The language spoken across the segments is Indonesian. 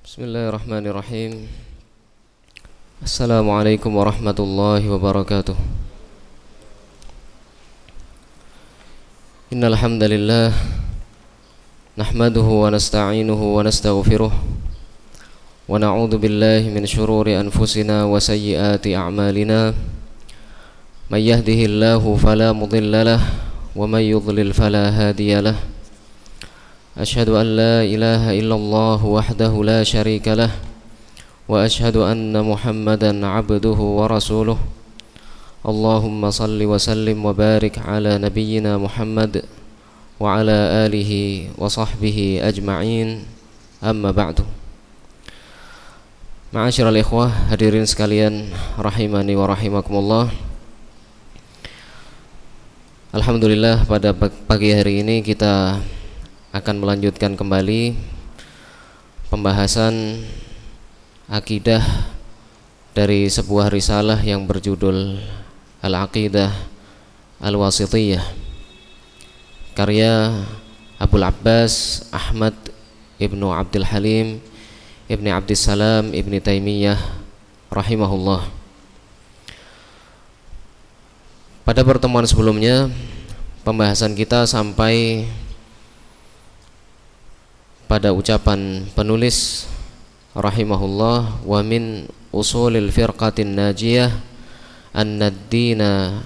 Bismillahirrahmanirrahim. Assalamualaikum warahmatullahi wabarakatuh. Innal hamdalillah nahmaduhu wa nasta'inuhu wa nastaghfiruh wa na'udzu billahi min shururi anfusina wa sayyiati a'malina. May yahdihillahu fala mudilla lahu wa may yudlil fala hadiya lahu. Asyhadu an la ilaha illallah wahdahu la syarika lah wa asyhadu anna Muhammadan abduhu wa rasuluh. Allahumma salli wa sallim wa barik ala nabiyyina Muhammad wa ala alihi wa sahbihi ajma'in. Amma ba'du. Ma'asyiral ikhwah, hadirin sekalian rahimani wa rahimakumullah. Alhamdulillah, pada pagi hari ini kita akan melanjutkan kembali pembahasan akidah dari sebuah risalah yang berjudul Al-Aqidah Al-Wasithiyah, karya Abul Abbas Ahmad Ibnu Abdul Halim Ibni Abdissalam Ibni Taimiyah rahimahullah. Pada pertemuan sebelumnya pembahasan kita sampai pada ucapan penulis rahimahullah, wa min usulil firqatin najiyah anna ad-dina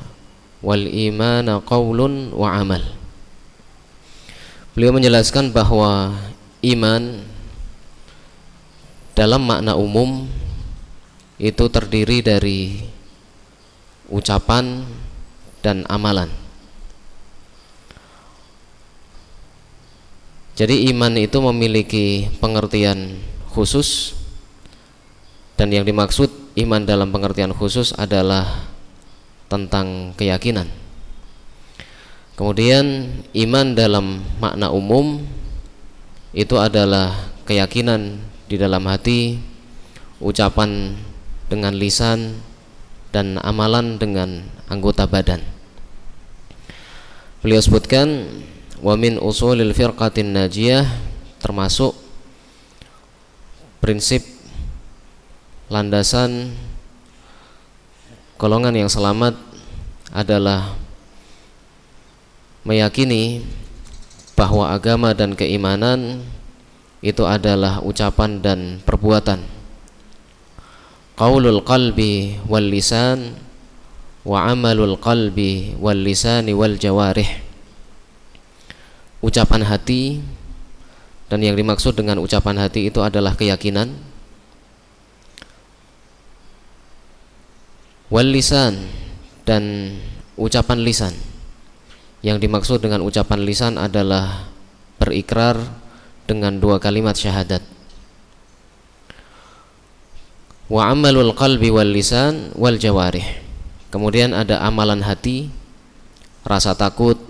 wal imana qaulun wa amal. Beliau menjelaskan bahwa iman dalam makna umum itu terdiri dari ucapan dan amalan. Jadi iman itu memiliki pengertian khusus, dan yang dimaksud iman dalam pengertian khusus adalah tentang keyakinan. Kemudian iman dalam makna umum itu adalah keyakinan di dalam hati, ucapan dengan lisan, dan amalan dengan anggota badan. Beliau sebutkan wa min usulil firqatin najiyah, termasuk prinsip landasan golongan yang selamat adalah meyakini bahwa agama dan keimanan itu adalah ucapan dan perbuatan, qaulul qalbi wal lisan wa amalul qalbi wal lisani wal jawarih. Ucapan hati, dan yang dimaksud dengan ucapan hati itu adalah keyakinan, wal lisan, dan ucapan lisan. Yang dimaksud dengan ucapan lisan adalah berikrar dengan dua kalimat syahadat. Wa amalul qalbi wal lisan wal jawarih. Kemudian ada amalan hati, rasa takut,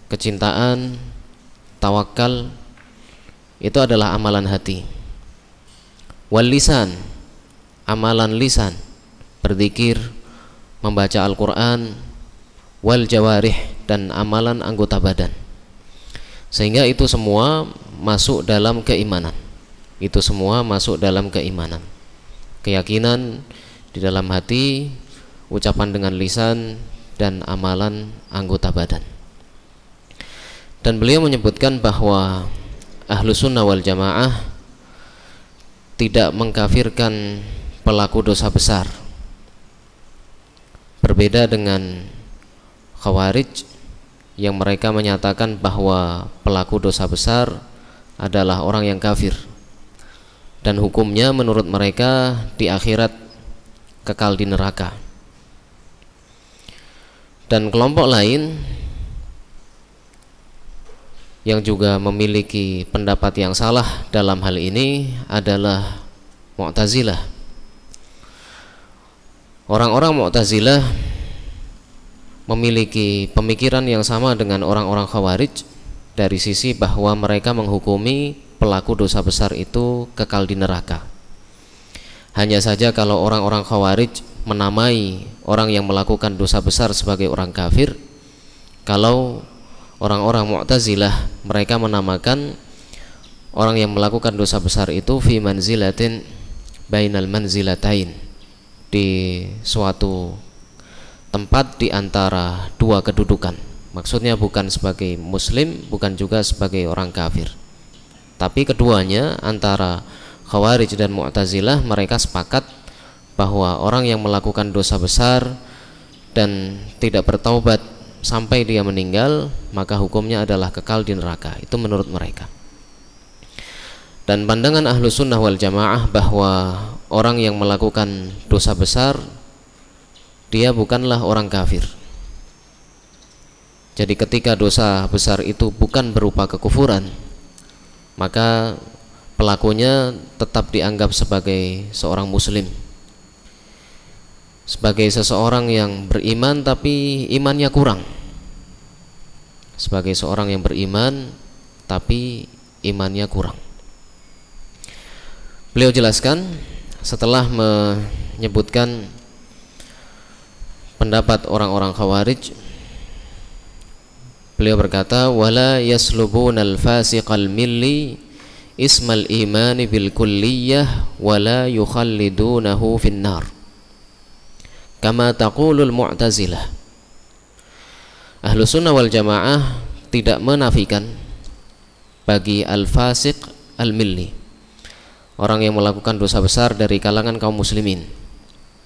kecintaan, tawakal, itu adalah amalan hati. Wal lisan, amalan lisan, berzikir, membaca Al-Quran. Wal jawarih, dan amalan anggota badan. Sehingga itu semua masuk dalam keimanan. Itu semua masuk dalam keimanan. Keyakinan di dalam hati, ucapan dengan lisan, dan amalan anggota badan. Dan beliau menyebutkan bahwa Ahlus Sunnah wal Jamaah tidak mengkafirkan pelaku dosa besar, berbeda dengan Khawarij yang mereka menyatakan bahwa pelaku dosa besar adalah orang yang kafir, dan hukumnya menurut mereka di akhirat kekal di neraka. Dan kelompok lain yang juga memiliki pendapat yang salah dalam hal ini adalah Mu'tazilah. Orang-orang Mu'tazilah memiliki pemikiran yang sama dengan orang-orang Khawarij dari sisi bahwa mereka menghukumi pelaku dosa besar itu kekal di neraka. Hanya saja kalau orang-orang Khawarij menamai orang yang melakukan dosa besar sebagai orang kafir, kalau orang-orang Mu'tazilah mereka menamakan orang yang melakukan dosa besar itu fi manzilatin bainal manzilatain, di suatu tempat di antara dua kedudukan. Maksudnya bukan sebagai muslim, bukan juga sebagai orang kafir, tapi keduanya antara Khawarij dan Mu'tazilah. Mereka sepakat bahwa orang yang melakukan dosa besar dan tidak bertaubat sampai dia meninggal, maka hukumnya adalah kekal di neraka. Itu menurut mereka. Dan pandangan ahlu sunnah wal jamaah bahwa orang yang melakukan dosa besar, dia bukanlah orang kafir. Jadi ketika dosa besar itu bukan berupa kekufuran, maka pelakunya tetap dianggap sebagai seorang muslim, sebagai seseorang yang beriman tapi imannya kurang, sebagai seorang yang beriman tapi imannya kurang. Beliau jelaskan setelah menyebutkan pendapat orang-orang Khawarij, beliau berkata, wala yaslubunal fasiqal milli ismal imani bil kulliyah wala yukhallidunahu finnar kama taqulul Mu'tazilah. Ahlu sunnah wal jamaah tidak menafikan bagi al-fasiq al-milli, orang yang melakukan dosa besar dari kalangan kaum muslimin.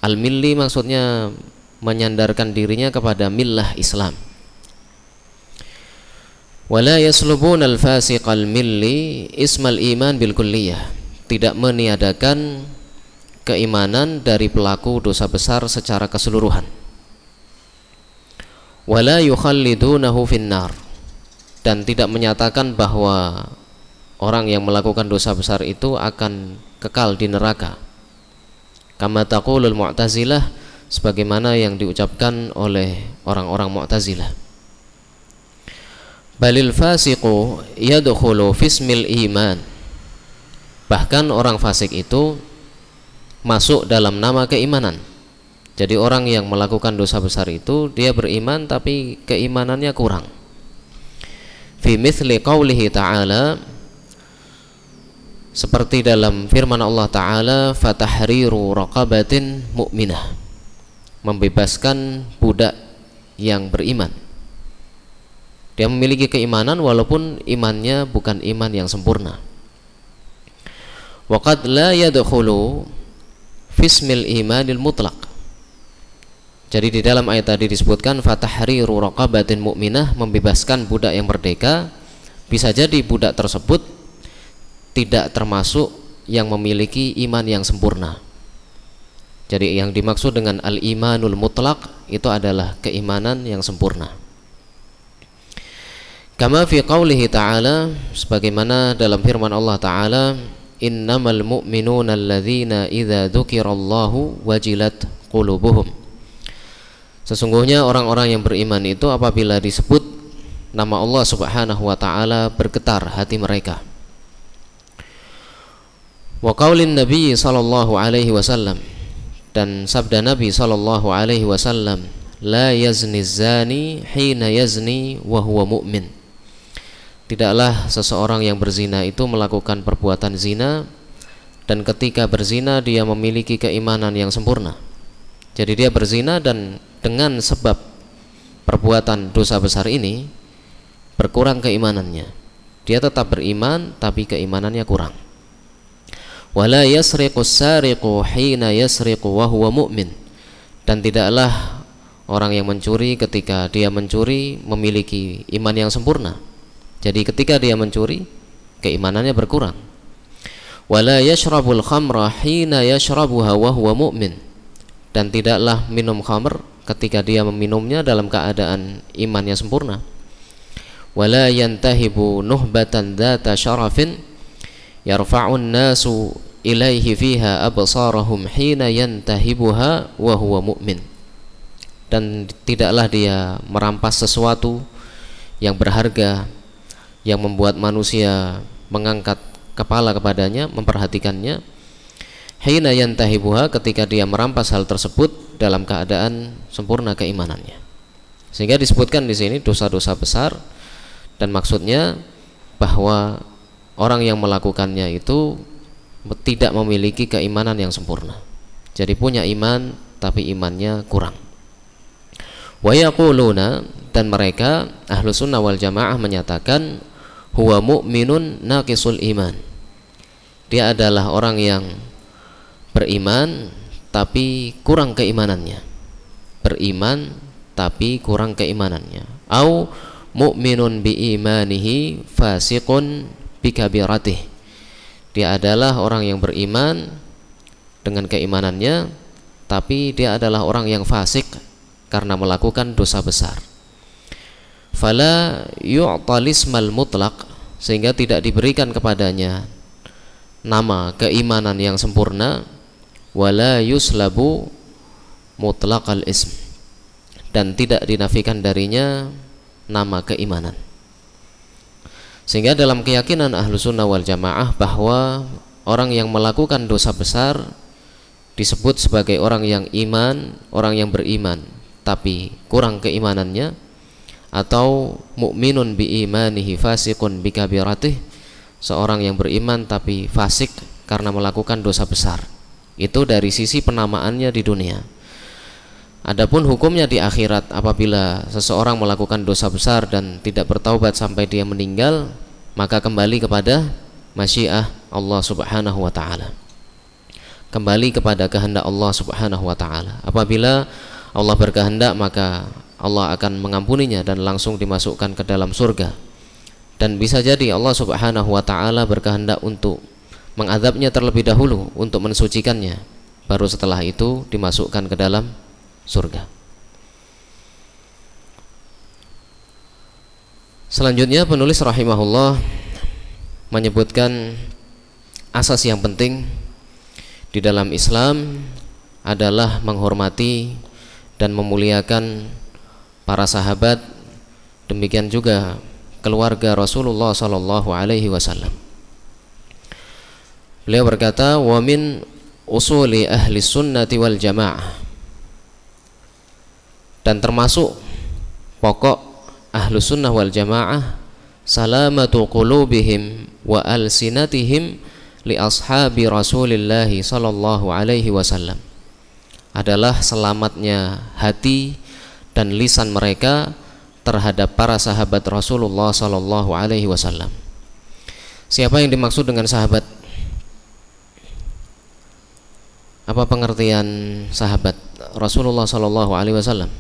Al-milli maksudnya menyandarkan dirinya kepada millah Islam. Wala yaslubun al-fasiq al-milli ismal iman bil kulliyah, tidak meniadakan keimanan dari pelaku dosa besar secara keseluruhan. Wala yukhallidunahu finnar, dan tidak menyatakan bahwa orang yang melakukan dosa besar itu akan kekal di neraka. Kama taqulul Mu'tazilah, sebagaimana yang diucapkan oleh orang-orang Mu'tazilah. Balil fasiqu yadkhulu fismil iman, bahkan orang fasik itu masuk dalam nama keimanan. Jadi orang yang melakukan dosa besar itu dia beriman tapi keimanannya kurang. Fi mithli qaulihi ta'ala, seperti dalam firman Allah Ta'ala, fatahriru raqabatin mu'minah, membebaskan budak yang beriman. Dia memiliki keimanan walaupun imannya bukan iman yang sempurna. Wa qad la yadkhulu fismil imanil mutlaq. Jadi di dalam ayat tadi disebutkan fatahriru raqabatin mu'minah, membebaskan budak yang merdeka. Bisa jadi budak tersebut tidak termasuk yang memiliki iman yang sempurna. Jadi yang dimaksud dengan al-imanul mutlaq itu adalah keimanan yang sempurna. Kama fi qaulihi ta'ala, sebagaimana dalam firman Allah Ta'ala, innamal mu'minuna alladzina idza dzukirallahu wajilat qulubuhum. Sesungguhnya orang-orang yang beriman itu apabila disebut nama Allah Subhanahu wa Ta'ala bergetar hati mereka. Wa qaulin Nabi sallallahu alaihi wasallam, dan sabda Nabi sallallahu alaihi wasallam, la yazni zani hina yazni wa huwa mu'min. Tidaklah seseorang yang berzina itu melakukan perbuatan zina dan ketika berzina dia memiliki keimanan yang sempurna. Jadi dia berzina dan dengan sebab perbuatan dosa besar ini berkurang keimanannya. Dia tetap beriman tapi keimanannya kurang. Wala yasriqus sariqu hina yasriqu wa huwa mu'min, dan tidaklah orang yang mencuri ketika dia mencuri memiliki iman yang sempurna. Jadi ketika dia mencuri keimanannya berkurang. Wala yashrabul khamra hina yashrabuha wa huwa mu'min, dan tidaklah minum khamr ketika dia meminumnya dalam keadaan imannya sempurna. Wala yantahibu nuhbatan dzata syarafin yarfa'un nasu ilaihi fiha absarahum hina yantahibuha wa huwa mu'min, dan tidaklah dia merampas sesuatu yang berharga yang membuat manusia mengangkat kepala kepadanya, memperhatikannya. Hina yantahibuha, ketika dia merampas hal tersebut dalam keadaan sempurna keimanannya. Sehingga disebutkan di sini dosa-dosa besar, dan maksudnya bahwa orang yang melakukannya itu tidak memiliki keimanan yang sempurna. Jadi punya iman tapi imannya kurang. Wa yaquluna, dan mereka ahlu sunnah wal jamaah menyatakan huwa mu'minun naqisul iman. Dia adalah orang yang beriman tapi kurang keimanannya. Beriman tapi kurang keimanannya. Au mu'minun bi imanihi fasiqun bi kabiratih. Dia adalah orang yang beriman dengan keimanannya, tapi dia adalah orang yang fasik karena melakukan dosa besar. Fala yu'tal ismal mutlaq, sehingga tidak diberikan kepadanya nama keimanan yang sempurna. Wala yuslabu mutlaqal ism, dan tidak dinafikan darinya nama keimanan. Sehingga dalam keyakinan ahlu sunnah wal jamaah bahwa orang yang melakukan dosa besar disebut sebagai orang yang iman, orang yang beriman tapi kurang keimanannya, atau mukminun bi imanihi fasiqun bi kabiratih, seorang yang beriman tapi fasik karena melakukan dosa besar. Itu dari sisi penamaannya di dunia. Adapun hukumnya di akhirat, apabila seseorang melakukan dosa besar dan tidak bertaubat sampai dia meninggal, maka kembali kepada masyiah Allah Subhanahu wa taala. Kembali kepada kehendak Allah Subhanahu wa taala. Apabila Allah berkehendak, maka Allah akan mengampuninya dan langsung dimasukkan ke dalam surga. Dan bisa jadi Allah Subhanahu wa taala berkehendak untuk mengadabnya terlebih dahulu untuk mensucikannya, baru setelah itu dimasukkan ke dalam surga. Selanjutnya penulis rahimahullah menyebutkan asas yang penting di dalam Islam adalah menghormati dan memuliakan para sahabat, demikian juga keluarga Rasulullah sallallahu alaihi wasallam. Beliau berkata, wa min usuli ahli sunnati wal jamaah, dan termasuk pokok ahlu sunnah wal jamaah, salamatu qulubihim wa alsinatihim li ashabi Rasulillahi sallallahu alaihi wasallam, adalah selamatnya hati dan lisan mereka terhadap para sahabat Rasulullah sallallahu alaihi wasallam. Siapa yang dimaksud dengan sahabat? Apa pengertian sahabat Rasulullah sallallahu alaihi wasallam?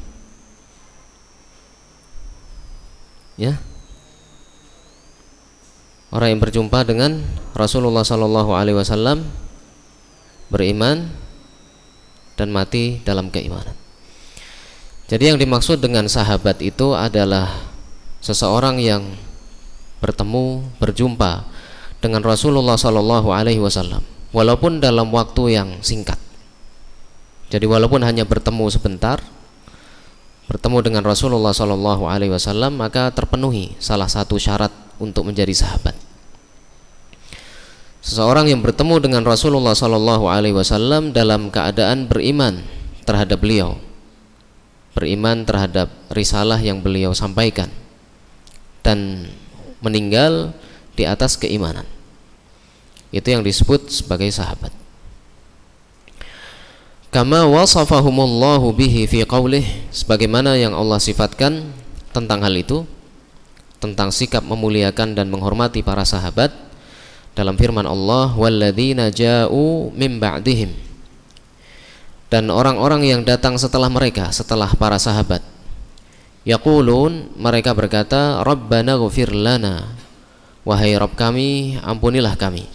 Ya, orang yang berjumpa dengan Rasulullah sallallahu alaihi wasallam, beriman dan mati dalam keimanan. Jadi yang dimaksud dengan sahabat itu adalah seseorang yang bertemu, berjumpa dengan Rasulullah sallallahu alaihi wasallam, walaupun dalam waktu yang singkat. Jadi walaupun hanya bertemu sebentar, bertemu dengan Rasulullah sallallahu alaihi wasallam, maka terpenuhi salah satu syarat untuk menjadi sahabat. Seseorang yang bertemu dengan Rasulullah sallallahu alaihi wasallam dalam keadaan beriman terhadap beliau, beriman terhadap risalah yang beliau sampaikan, dan meninggal di atas keimanan, itu yang disebut sebagai sahabat. Kama wasafahumullahu bihi fi qaulih, sebagaimana yang Allah sifatkan tentang hal itu, tentang sikap memuliakan dan menghormati para sahabat dalam firman Allah, walladzina ja'u min ba'dihim, dan orang-orang yang datang setelah mereka, setelah para sahabat, yaqulun, mereka berkata, Rabbana ghfir lana, wahai Rabb kami, ampunilah kami,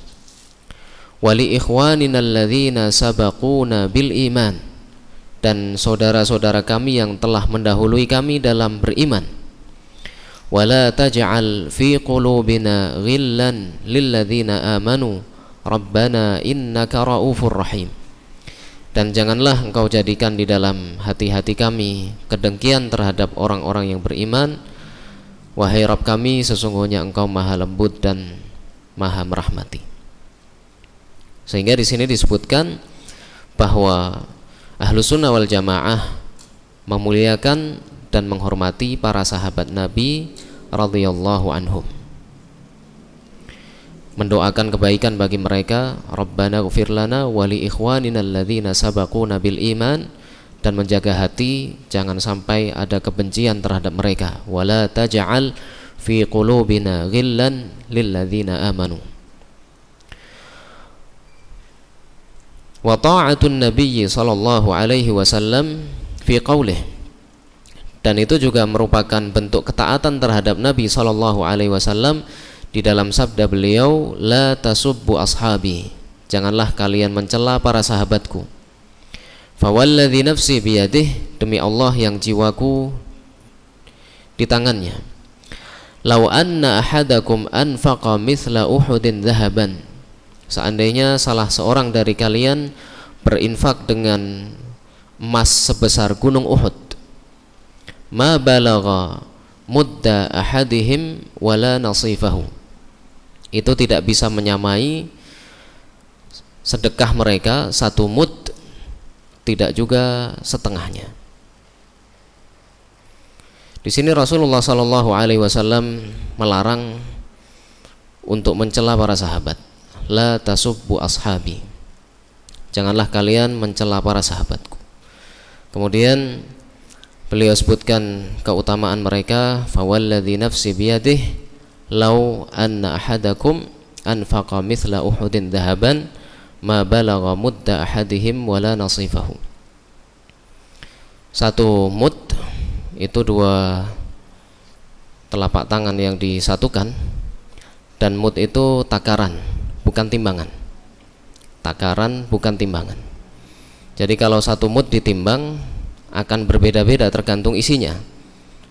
wali ikhwanina alladzina sabaquna bil iman, dan saudara-saudara kami yang telah mendahului kami dalam beriman, wala taj'al fi qulubina ghillan lilladzina amanu rabbana innaka raufur rahim, dan janganlah engkau jadikan di dalam hati-hati kami kedengkian terhadap orang-orang yang beriman, wahai Rabb kami, sesungguhnya engkau maha lembut dan maha merahmati. Sehingga di sini disebutkan bahwa ahlu sunnah wal jamaah memuliakan dan menghormati para sahabat Nabi radhiyallahu anhum. mendoakan kebaikan bagi mereka, Rabbana ighfir lana wa li ikhwanina alladzina sabaquna bil iman, dan menjaga hati jangan sampai ada kebencian terhadap mereka, wala taj'al fi qulubina ghillan lil ladzina amanu. Wa ta'atun nabiyyi sallallahu alaihi wasallam fi qaulih, dan itu juga merupakan bentuk ketaatan terhadap Nabi sallallahu alaihi wasallam di dalam sabda beliau, la tasubbu ashabi, janganlah kalian mencela para sahabatku. Fawalladzi nafsi biyadih, demi Allah yang jiwaku di tangannya, lau anna ahadakum anfaqa mithla uhudin dhahaban, seandainya salah seorang dari kalian berinfak dengan emas sebesar gunung Uhud, ma balagha mudda ahadihim wala nasifahu, itu tidak bisa menyamai sedekah mereka satu mud, tidak juga setengahnya. Di sini Rasulullah Shallallahu Alaihi Wasallam melarang untuk mencela para sahabat. La tasubbu ashabi, janganlah kalian mencela para sahabatku. Kemudian beliau sebutkan keutamaan mereka, fawalladzi nafsi biyadih lau anna ahadakum anfaqa mithla uhudin dhahaban ma balagha mudda ahadihim wala nasifahu. Satu mud itu dua telapak tangan yang disatukan, dan mud itu takaran bukan timbangan. Takaran bukan timbangan. Jadi kalau satu mud ditimbang akan berbeda-beda tergantung isinya.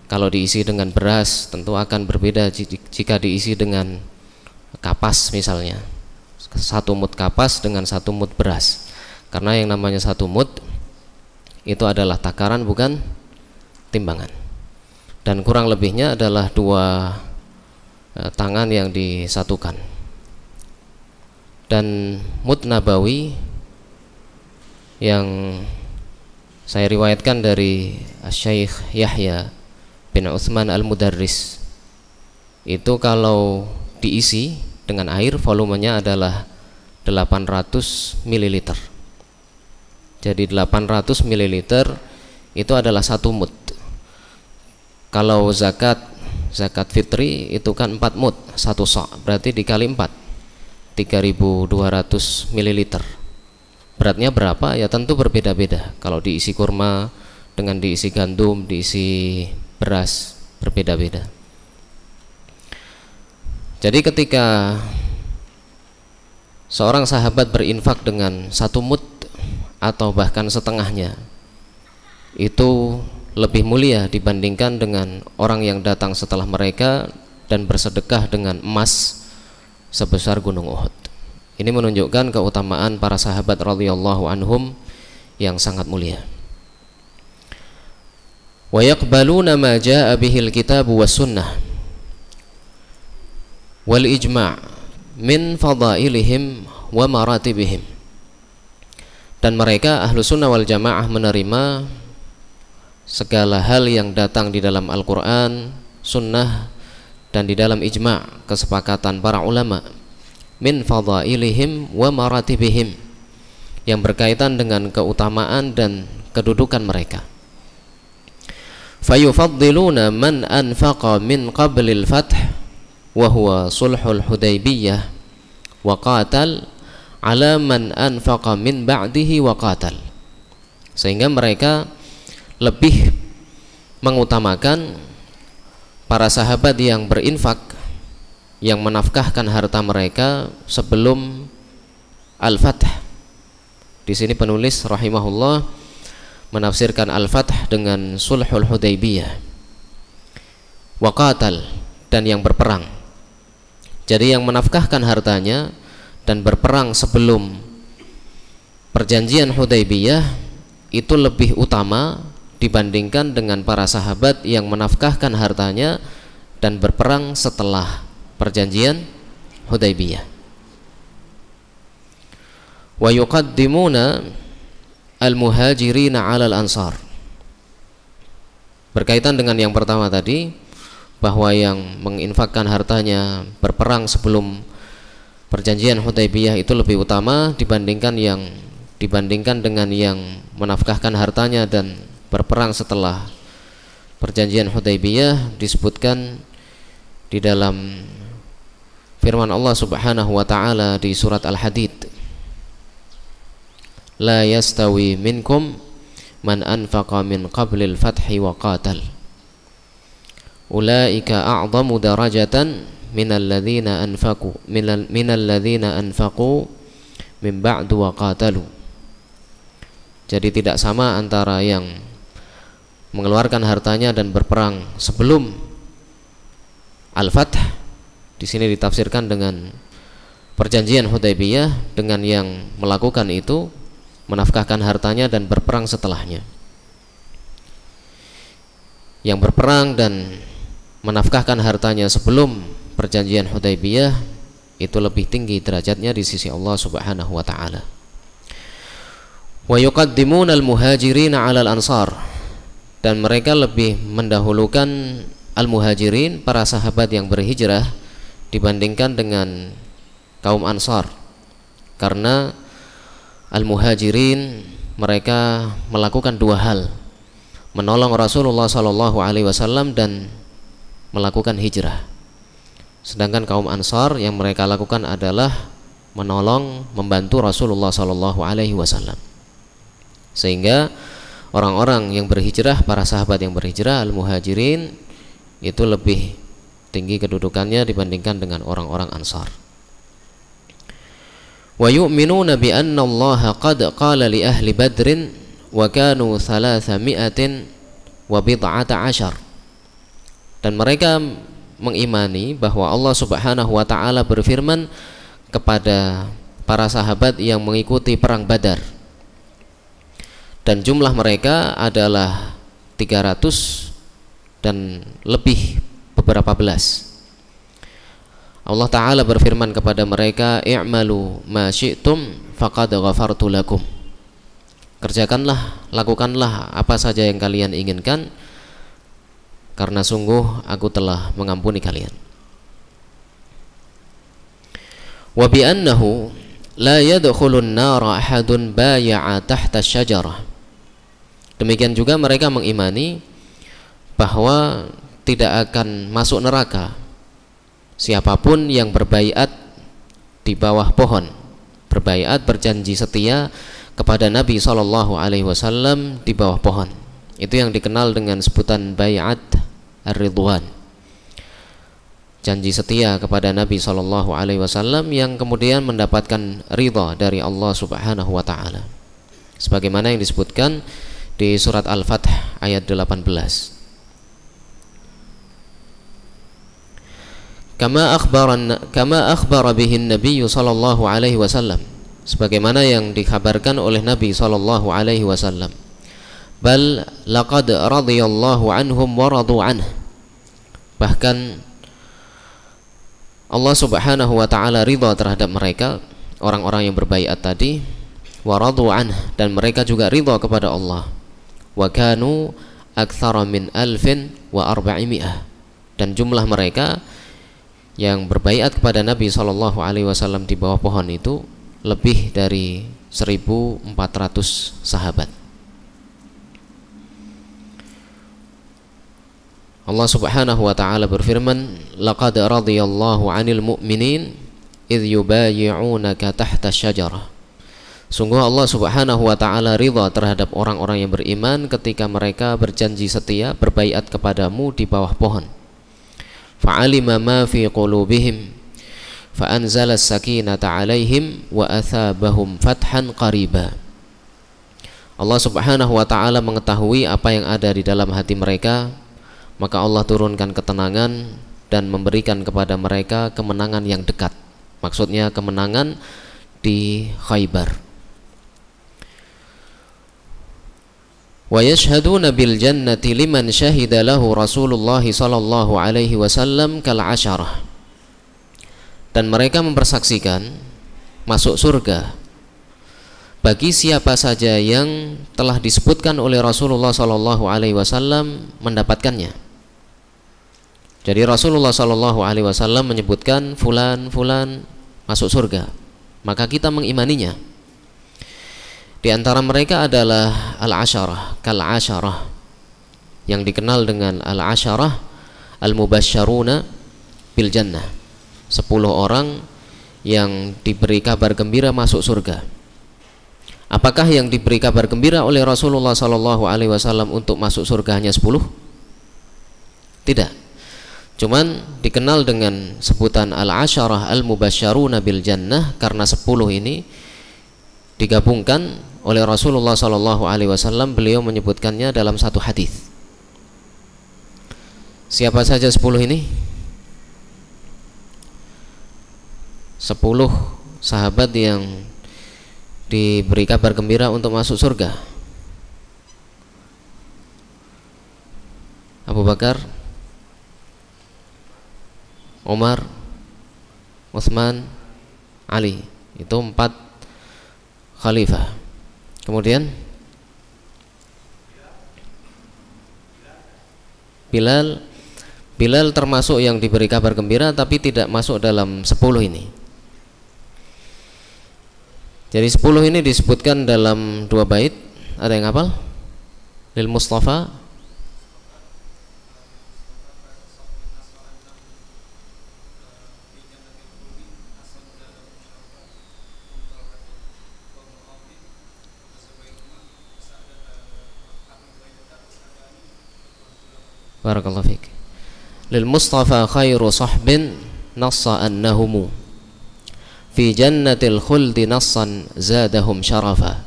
Kalau diisi dengan beras tentu akan berbeda jika diisi dengan kapas misalnya. Satu mud kapas dengan satu mud beras. Karena yang namanya satu mud itu adalah takaran bukan timbangan. Dan kurang lebihnya adalah dua tangan yang disatukan. Dan mud nabawi yang saya riwayatkan dari Syekh Yahya bin Utsman Al-Mudarris, itu kalau diisi dengan air volumenya adalah 800 ml. Jadi 800 ml itu adalah satu mud. Kalau zakat fitri itu kan 4 mud, satu sa', berarti dikali 4, 3200 ml. Beratnya berapa? Ya tentu berbeda-beda. Kalau diisi kurma dengan diisi gandum, diisi beras, berbeda-beda. Jadi ketika seorang sahabat berinfak dengan satu mud atau bahkan setengahnya, itu lebih mulia dibandingkan dengan orang yang datang setelah mereka dan bersedekah dengan emas sebesar gunung Uhud. Ini menunjukkan keutamaan para sahabat radhiyallahu anhum yang sangat mulia. Wa yaqbaluna ma jaa bihil kitab was sunnah wal ijma' min fadailihim wa maratibihim. Dan mereka ahlu sunnah wal jamaah menerima segala hal yang datang di dalam Al-Quran, sunnah, dan di dalam ijma' kesepakatan para ulama, min fadailihim wa maratibihim, yang berkaitan dengan keutamaan dan kedudukan mereka. Fayufaddiluna man anfaqa min qablil fath wa huwa sulhul Hudaybiyah wa qatal ala man anfaqa min ba'dihi wa qatal, sehingga mereka lebih mengutamakan para sahabat yang berinfak, yang menafkahkan harta mereka sebelum Al-Fath. Di sini penulis rahimahullah menafsirkan Al-Fath dengan Sulhul Hudaybiyah. Wa qatal, dan yang berperang. Jadi yang menafkahkan hartanya dan berperang sebelum perjanjian Hudaybiyah itu lebih utama dibandingkan dengan para sahabat yang menafkahkan hartanya dan berperang setelah perjanjian Hudaybiyah. Wa yuqaddimuna al-muhajirina 'alal ansar. Berkaitan dengan yang pertama tadi, bahwa yang menginfakkan hartanya berperang sebelum perjanjian Hudaybiyah itu lebih utama dibandingkan dengan yang menafkahkan hartanya dan berperang setelah perjanjian Hudaybiyah. Disebutkan di dalam firman Allah Subhanahu wa taala di surat Al-Hadid, la yastawi minkum man anfaqa min qablil fathi wa qatal ulaika a'zamu darajatan minal ladzina anfaqu min ba'du wa qatalu. Jadi tidak sama antara yang mengeluarkan hartanya dan berperang sebelum Al-Fath, di sini ditafsirkan dengan perjanjian Hudaybiyah, dengan yang melakukan itu, menafkahkan hartanya dan berperang setelahnya. Yang berperang dan menafkahkan hartanya sebelum perjanjian Hudaybiyah itu lebih tinggi derajatnya di sisi Allah Subhanahu wa taala. Wa yuqaddimuna al-muhajirin 'ala al-ansar, dan mereka lebih mendahulukan al-muhajirin, para sahabat yang berhijrah, dibandingkan dengan kaum Ansar, karena al-muhajirin mereka melakukan dua hal: menolong Rasulullah SAW dan melakukan hijrah. Sedangkan kaum Ansar yang mereka lakukan adalah menolong, membantu Rasulullah SAW. Sehingga orang-orang yang berhijrah, para sahabat yang berhijrah, al-muhajirin, itu lebih tinggi kedudukannya dibandingkan dengan orang-orang Ansar. Wa yu'minuna bi anna Allah qad qala li ahli Badrin wa kanu 300 wa bid'ata 'ashar. Dan mereka mengimani bahwa Allah Subhanahu wa taala berfirman kepada para sahabat yang mengikuti perang Badar, dan jumlah mereka adalah 300 dan lebih beberapa belas. Allah Ta'ala berfirman kepada mereka, i'malu ma syi'tum faqad ghafartu lakum. Kerjakanlah, lakukanlah apa saja yang kalian inginkan, karena sungguh aku telah mengampuni kalian. Wa bi annahu la yadkhulun nara ahadun bay'a tahta syajarah. Demikian juga mereka mengimani bahwa tidak akan masuk neraka siapapun yang berbaiat di bawah pohon, berbaiat, berjanji setia kepada Nabi SAW di bawah pohon. Itu yang dikenal dengan sebutan baiat ar-ridwan, janji setia kepada Nabi SAW yang kemudian mendapatkan ridha dari Allah Subhanahu wa taala, sebagaimana yang disebutkan di surat Al-Fath ayat 18. Kama akhbara bihi Nabi sallallahu alaihi wasallam, sebagaimana yang dikabarkan oleh Nabi sallallahu alaihi wasallam. Bal laqad radhiyallahu anhum wa radu anhu. Bahkan Allah Subhanahu wa taala ridha terhadap mereka, orang-orang yang berbaiat tadi, wa radu anhu, dan mereka juga ridha kepada Allah. Wa kanu aktsara min 1400, dan jumlah mereka yang berbaiat kepada Nabi SAW di bawah pohon itu lebih dari 1.400 sahabat. Allah Subhanahu wa taala berfirman, laqad radhiyallahu 'anil mu'minin idh yubayyi'unaka tahta syajarah. Sungguh Allah Subhanahu wa taala ridha terhadap orang-orang yang beriman ketika mereka berjanji setia, berbaiat kepadamu di bawah pohon. Fa'alima ma fi qulubihim fa'anzala as-sakinata 'alaihim wa athabahum fathan qariba. Allah Subhanahu wa taala mengetahui apa yang ada di dalam hati mereka, maka Allah turunkan ketenangan dan memberikan kepada mereka kemenangan yang dekat. Maksudnya kemenangan di Khaybar. Wa yashhaduna bil jannati liman syahida lahu Rasulullah sallallahu alaihi wasallam kal asyarah. Dan mereka mempersaksikan masuk surga bagi siapa saja yang telah disebutkan oleh Rasulullah sallallahu alaihi wasallam mendapatkannya. Jadi Rasulullah sallallahu alaihi wasallam menyebutkan fulan masuk surga, maka kita mengimaninya. Di antara mereka adalah al-asyarah, kal-asyarah, yang dikenal dengan al-asyarah al-mubasysyaruna bil jannah, 10 orang yang diberi kabar gembira masuk surga. Apakah yang diberi kabar gembira oleh Rasulullah SAW untuk masuk surga hanya 10? Tidak. Cuman dikenal dengan sebutan al-asyarah al-mubasysyaruna bil jannah karena 10 ini digabungkan oleh Rasulullah SAW. Beliau menyebutkannya dalam satu hadis. Siapa saja 10 ini? 10 sahabat yang diberi kabar gembira untuk masuk surga. Abu Bakar, Umar, Utsman, Ali. Itu 4 khalifah. Kemudian Bilal termasuk yang diberi kabar gembira tapi tidak masuk dalam 10 ini. Jadi 10 ini disebutkan dalam 2 bait. Ada yang hafal? Lil Mustafa Barakallahu fiik. Lil Mustafa khairu sahbin nassa annahumu fi jannatil khuldi nassan zadahum syarafa.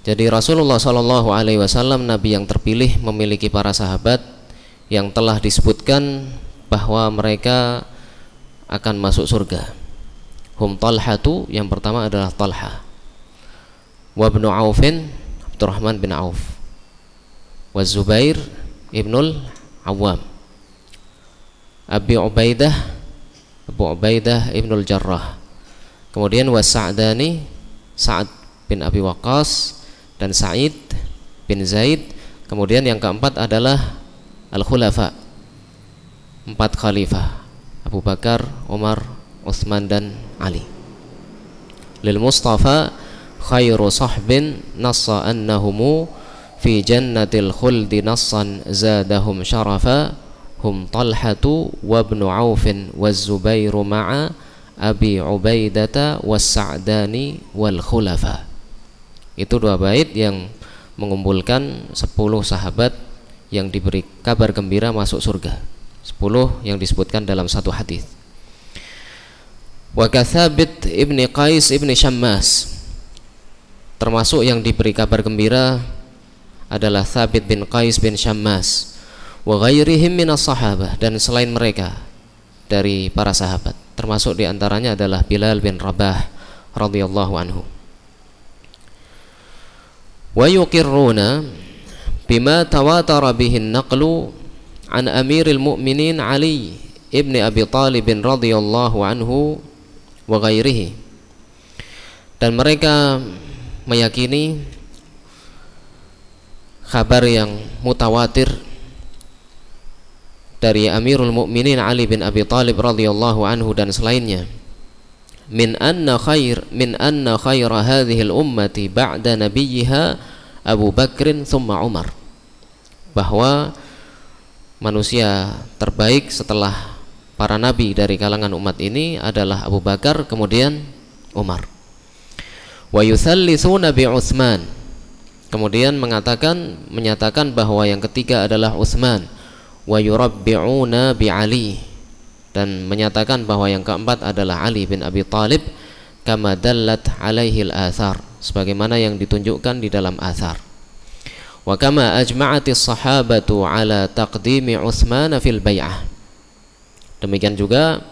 Jadi Rasulullah SAW, Nabi yang terpilih, memiliki para sahabat yang telah disebutkan bahwa mereka akan masuk surga. Hum Talhatu, yang pertama adalah Talha, wa ibnu Aufin, Abdurrahman bin Auf, wa Zubair Ibnul Awam, Abu Ubaidah Ibnul Jarrah, kemudian Wasa'dani, Sa'ad bin Abi Waqqas, dan Sa'id bin Zaid. Kemudian yang keempat adalah Al-Khulafa, 4 khalifah, Abu Bakar, Umar, Utsman, dan Ali. Lil Mustafa khairu sahbin nassa annahumu fi jannatil khuldi nassan zadahum syarafa hum Talhatu wa ibnu Aufin wa Zubairu ma'a Abi Ubaidata was Sa'dani wal Khulafa. Itu 2 bait yang mengumpulkan 10 sahabat yang diberi kabar gembira masuk surga. 10 yang disebutkan dalam satu hadis. Wa Thabit ibni Qais ibni Syammas, termasuk yang diberi kabar gembira adalah Thabit bin Qais bin Syammas, wa ghairihim minas sahabah, dan selain mereka dari para sahabat, termasuk diantaranya adalah Bilal bin Rabah radhiyallahu anhu. Wa yuqirruna bima tawatara bihin naqlu an amiril mu'minin Ali ibni Abi Talib radhiyallahu anhu wa ghairihi, dan mereka meyakini kabar yang mutawatir dari Amirul Mukminin Ali bin Abi Talib radhiyallahu anhu dan selainnya, min anna khaira hadhihi al-ummati ba'da nabiyha Abu Bakrin thumma Umar, bahwa manusia terbaik setelah para nabi dari kalangan umat ini adalah Abu Bakar, kemudian Umar. Wa yuthallithuna bi Utsman, kemudian menyatakan bahwa yang ketiga adalah Utsman. Wa yurabbi'una bi Ali, dan menyatakan bahwa yang keempat adalah Ali bin Abi Talib, kama dallat alaihi al-athar, sebagaimana yang ditunjukkan di dalam athar. Wa kama ajma'atis sahabatu ala taqdimi Utsman fil bai'ah, demikian juga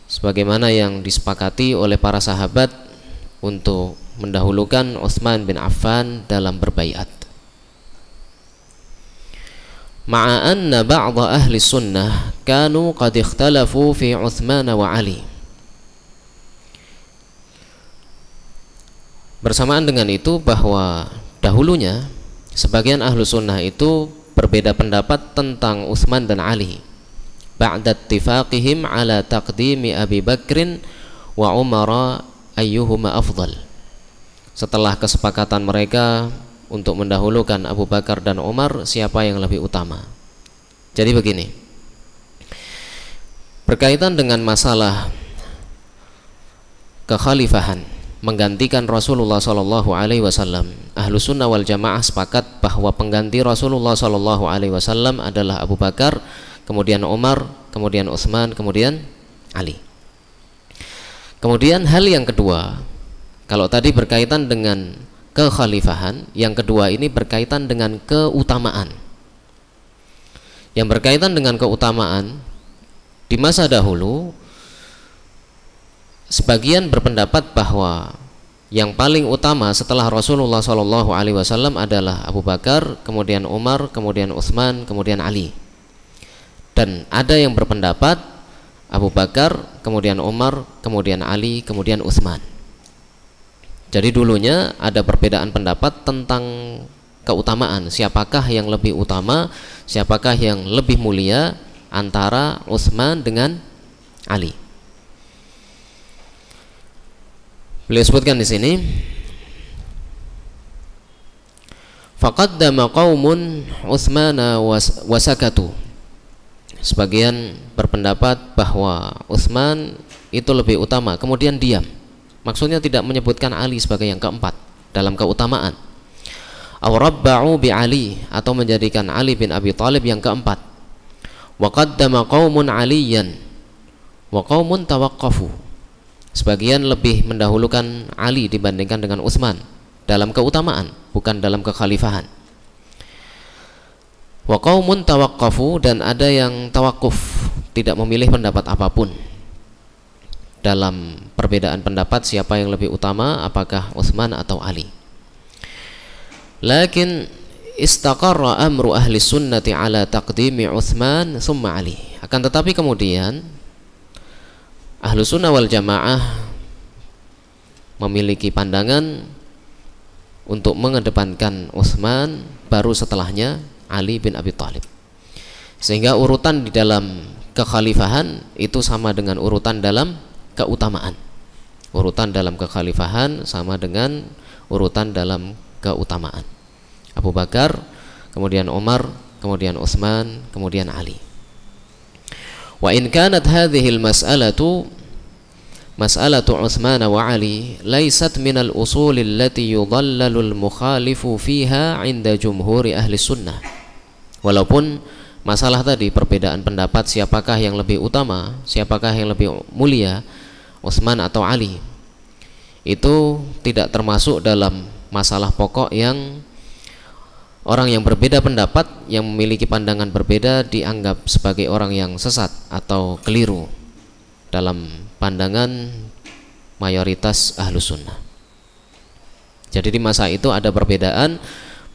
sebagaimana yang disepakati oleh para sahabat untuk mendahulukan Utsman bin Affan dalam berbaiat. Ma'a anna ba'dha ahli sunnah kanu qad ikhtalafu fi Utsman wa Ali. Bersamaan dengan itu, bahwa dahulunya sebagian ahlu sunnah itu berbeda pendapat tentang Utsman dan Ali, ba'da ittifaqihim ala taqdimi Abi Bakrin wa Umara ayyuhuma afdal. Setelah kesepakatan mereka untuk mendahulukan Abu Bakar dan Umar, siapa yang lebih utama. Jadi begini, berkaitan dengan masalah kekhalifahan, menggantikan Rasulullah SAW, Ahlus Sunnah wal Jamaah sepakat bahwa pengganti Rasulullah SAW adalah Abu Bakar, kemudian Umar, kemudian Utsman, kemudian Ali. Kemudian hal yang kedua, kalau tadi berkaitan dengan kekhalifahan, yang kedua ini berkaitan dengan keutamaan. Yang berkaitan dengan keutamaan, di masa dahulu sebagian berpendapat bahwa yang paling utama setelah Rasulullah SAW adalah Abu Bakar, kemudian Umar, kemudian Utsman, kemudian Ali. Dan ada yang berpendapat Abu Bakar, kemudian Umar, kemudian Ali, kemudian Utsman. Jadi dulunya ada perbedaan pendapat tentang keutamaan, siapakah yang lebih utama, siapakah yang lebih mulia antara Utsman dengan Ali. Beliau sebutkan di sini, faqaddama qaumun Utsmana wasakatu. Sebagian berpendapat bahwa Utsman itu lebih utama, kemudian diam. Maksudnya tidak menyebutkan Ali sebagai yang keempat dalam keutamaan. Aw rabba'u bi Ali, atau menjadikan Ali bin Abi Thalib yang keempat. Wa qaddama qaumun Aliyan wa qaumun tawaqqafu. Sebagian lebih mendahulukan Ali dibandingkan dengan Utsman dalam keutamaan, bukan dalam kekhalifahan. Wa qaumun tawaqqafu, dan ada yang tawakuf, tidak memilih pendapat apapun dalam perbedaan pendapat siapa yang lebih utama, apakah Utsman atau Ali. Lakin istaqarra amru ahli sunnati ala taqdimi Utsman summa Ali. Akan tetapi kemudian Ahlus Sunnah wal Jamaah memiliki pandangan untuk mengedepankan Utsman, baru setelahnya Ali bin Abi Thalib. Sehingga urutan di dalam kekhalifahan itu sama dengan urutan dalam keutamaan. Urutan dalam kekhalifahan sama dengan urutan dalam keutamaan. Abu Bakar, kemudian Umar, kemudian Utsman, kemudian Ali. Wa in kanat hadhihi al-mas'alatu mas'alatu Utsman wa Ali laysat min al-usul allati yudhallalu al-mukhalifu fiha 'inda jumhuri ahli sunnah. Walaupun masalah tadi, perbedaan pendapat siapakah yang lebih utama, siapakah yang lebih mulia, Utsman atau Ali, itu tidak termasuk dalam masalah pokok yang orang yang berbeda pendapat, yang memiliki pandangan berbeda, dianggap sebagai orang yang sesat atau keliru dalam pandangan mayoritas Ahlus Sunnah. Jadi di masa itu ada perbedaan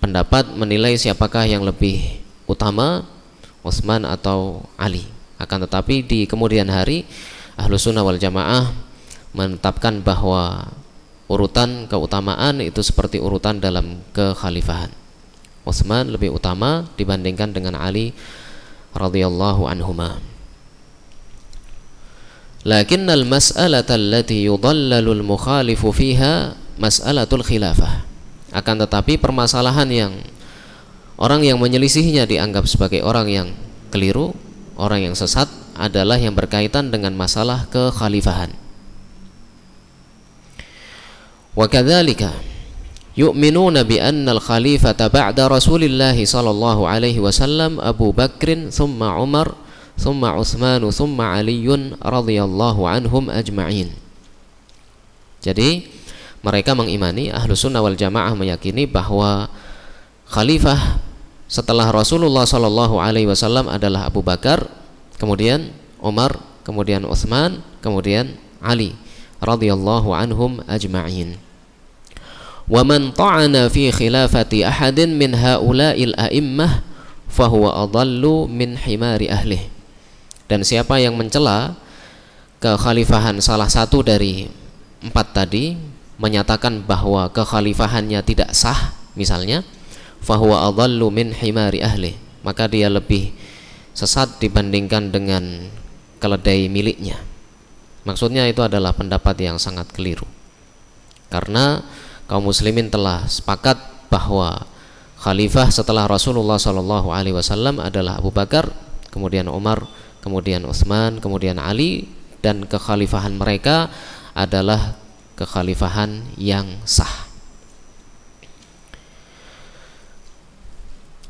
pendapat menilai siapakah yang lebih utama, Utsman atau Ali. Akan tetapi di kemudian hari Ahlus Sunnah wal Jamaah menetapkan bahwa urutan keutamaan itu seperti urutan dalam kekhalifahan. Utsman lebih utama dibandingkan dengan Ali radhiyallahu anhuma. Lakinnal mas'alata allati yudhallalu al-mukhalifu fiha mas'alatul khilafah. Akan tetapi permasalahan yang orang yang menyelisihinya dianggap sebagai orang yang keliru, orang yang sesat, adalah yang berkaitan dengan masalah kekhalifahan. Wa kadzalika yu'minuna bi anna al-khalifata ba'da Rasulillah sallallahu alaihi wasallam Abu Bakrin thumma Umar thumma Utsman thumma Ali radhiyallahu anhum ajma'in. Jadi mereka mengimani, Ahlus Sunnah wal Jamaah meyakini bahwa khalifah setelah Rasulullah sallallahu alaihi wasallam adalah Abu Bakar, kemudian Umar, kemudian Utsman, kemudian Ali radhiyallahu anhum ajma'in. Wa man ta'ana fi khilafati ahadin min haula'il a'immah fahuwa adallu min himari ahlih. Dan siapa yang mencela kekhalifahan salah satu dari empat tadi, menyatakan bahwa kekhalifahannya tidak sah misalnya, fahuwa adallu min himari ahlih, maka dia lebih sesat dibandingkan dengan keledai miliknya. Maksudnya itu adalah pendapat yang sangat keliru, karena kaum muslimin telah sepakat bahwa khalifah setelah Rasulullah SAW adalah Abu Bakar, kemudian Umar, kemudian Utsman, kemudian Ali, dan kekhalifahan mereka adalah kekhalifahan yang sah.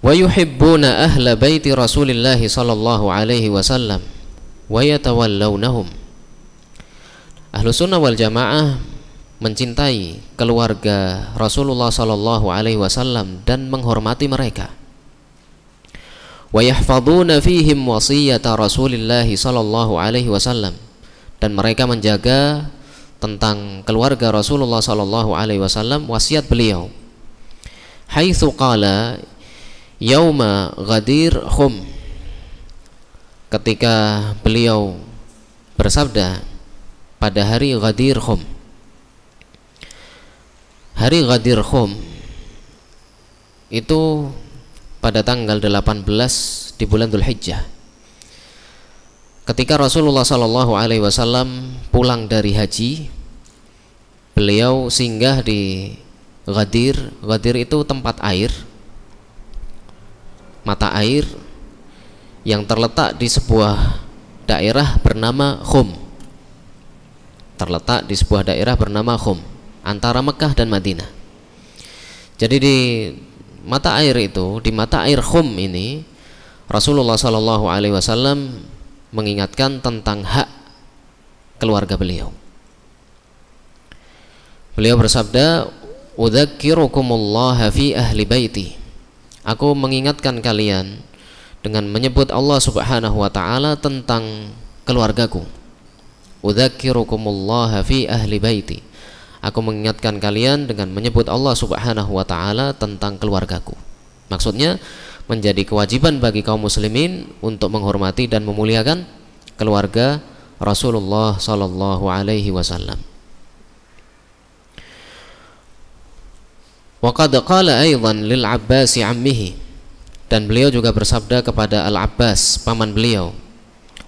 Wa yuhibbuna ahla baiti Rasulillah sallallahu alaihi wasallam wa yatawallawnahum. Ahlus sunnah wal jamaah mencintai keluarga Rasulullah sallallahu alaihi wasallam dan menghormati mereka. Wa yahfaduna fihim wasiyata Rasulillah sallallahu alaihi wasallam, dan mereka menjaga tentang keluarga Rasulullah sallallahu alaihi wasallam wasiat beliau. Haitsu qala yauma Ghadir Khum, ketika beliau bersabda pada hari Ghadir Khum. Hari Ghadir Khum itu pada tanggal 18 di bulan Dzulhijjah, ketika Rasulullah sallallahu alaihi wasallam pulang dari haji, beliau singgah di Ghadir. Ghadir itu tempat air, mata air yang terletak di sebuah daerah bernama Khum. Terletak di sebuah daerah bernama Khum, antara Mekah dan Madinah. Jadi di mata air itu, di mata air Khum ini, Rasulullah sallallahu alaihi wasallam mengingatkan tentang hak keluarga beliau. Beliau bersabda, "Udzakkirukumullah fi ahli baiti." Aku mengingatkan kalian dengan menyebut Allah Subhanahu wa taala tentang keluargaku. Udzakkirukumullah fi ahli baiti. Aku mengingatkan kalian dengan menyebut Allah Subhanahu wa taala tentang keluargaku. Maksudnya menjadi kewajiban bagi kaum muslimin untuk menghormati dan memuliakan keluarga Rasulullah sallallahu alaihi wasallam. Wa qad qala aidan lil Abbas ammihi, dan beliau juga bersabda kepada Al-Abbas paman beliau,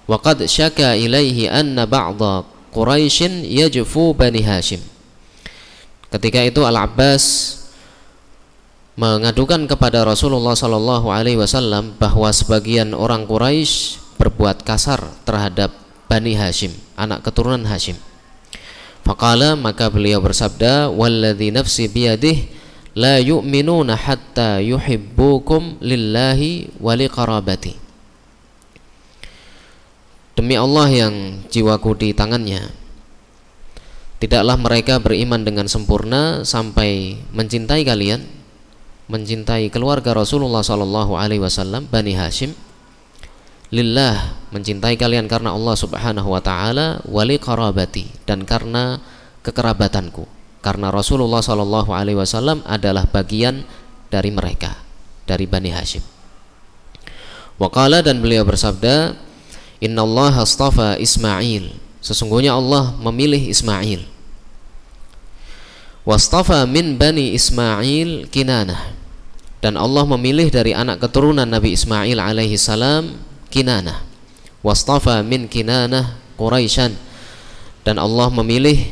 wa qad syaka ilaihi anna ba'dha Quraisyin yajfu Bani Hashim. Ketika itu Al-Abbas mengadukan kepada Rasulullah sallallahu alaihi wasallam bahwa sebagian orang Quraisy berbuat kasar terhadap Bani Hashim, anak keturunan Hashim. Faqala, maka beliau bersabda, walladzi nafsi biyadihi la yu'minuna hatta yuhibbukum lillahi wa liqarabati. Demi Allah yang jiwaku di tangannya, tidaklah mereka beriman dengan sempurna sampai mencintai kalian, mencintai keluarga Rasulullah sallallahu alaihi wasallam, Bani Hashim, lillah, mencintai kalian karena Allah Subhanahu wa taala, wa liqarabati, dan karena kekerabatanku, karena Rasulullah sallallahu alaihi wasallam adalah bagian dari mereka, dari Bani Hashim. Wa qala, dan beliau bersabda, innallaha astafa Ismail, sesungguhnya Allah memilih Ismail. Wastafa min Bani Ismail Kinanah, dan Allah memilih dari anak keturunan Nabi Ismail alaihi salam Kinanah. Wastafa min Kinanah Quraisyan, dan Allah memilih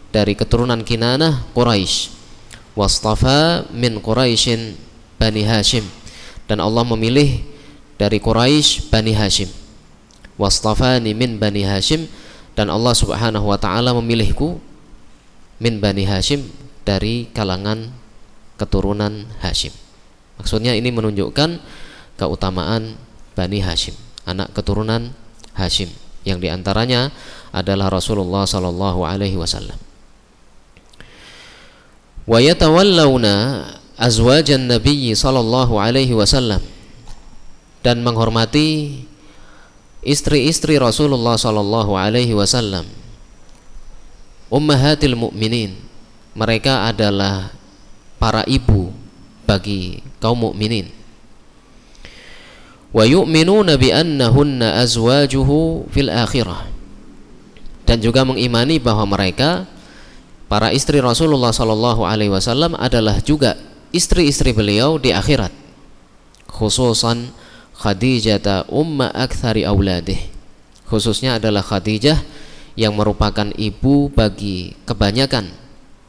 dari keturunan Kinanah Quraisy. Wastafa min Quraisyin Bani Hashim, dan Allah memilih dari Quraisy Bani Hashim. Wastafani min Bani Hashim, dan Allah Subhanahu wa taala memilihku min Bani Hashim, dari kalangan keturunan Hashim. Maksudnya ini menunjukkan keutamaan Bani Hashim, anak keturunan Hashim, yang diantaranya adalah Rasulullah sallallahu alaihi wasallam. Wa yatawallawna azwajan Nabi sallallahu alaihi wasallam, dan menghormati istri-istri Rasulullah sallallahu alaihi wasallam. Ummahatil mu'minin, mereka adalah para ibu bagi kaum mukminin. Wa yu'minuna bi annahunna azwajuhu fil akhirah, dan juga mengimani bahwa mereka, para istri Rasulullah sallallahu alaihi wasallam, adalah juga istri-istri beliau di akhirat. Khususan Khadijah umma aktsari auladih, khususnya adalah Khadijah yang merupakan ibu bagi kebanyakan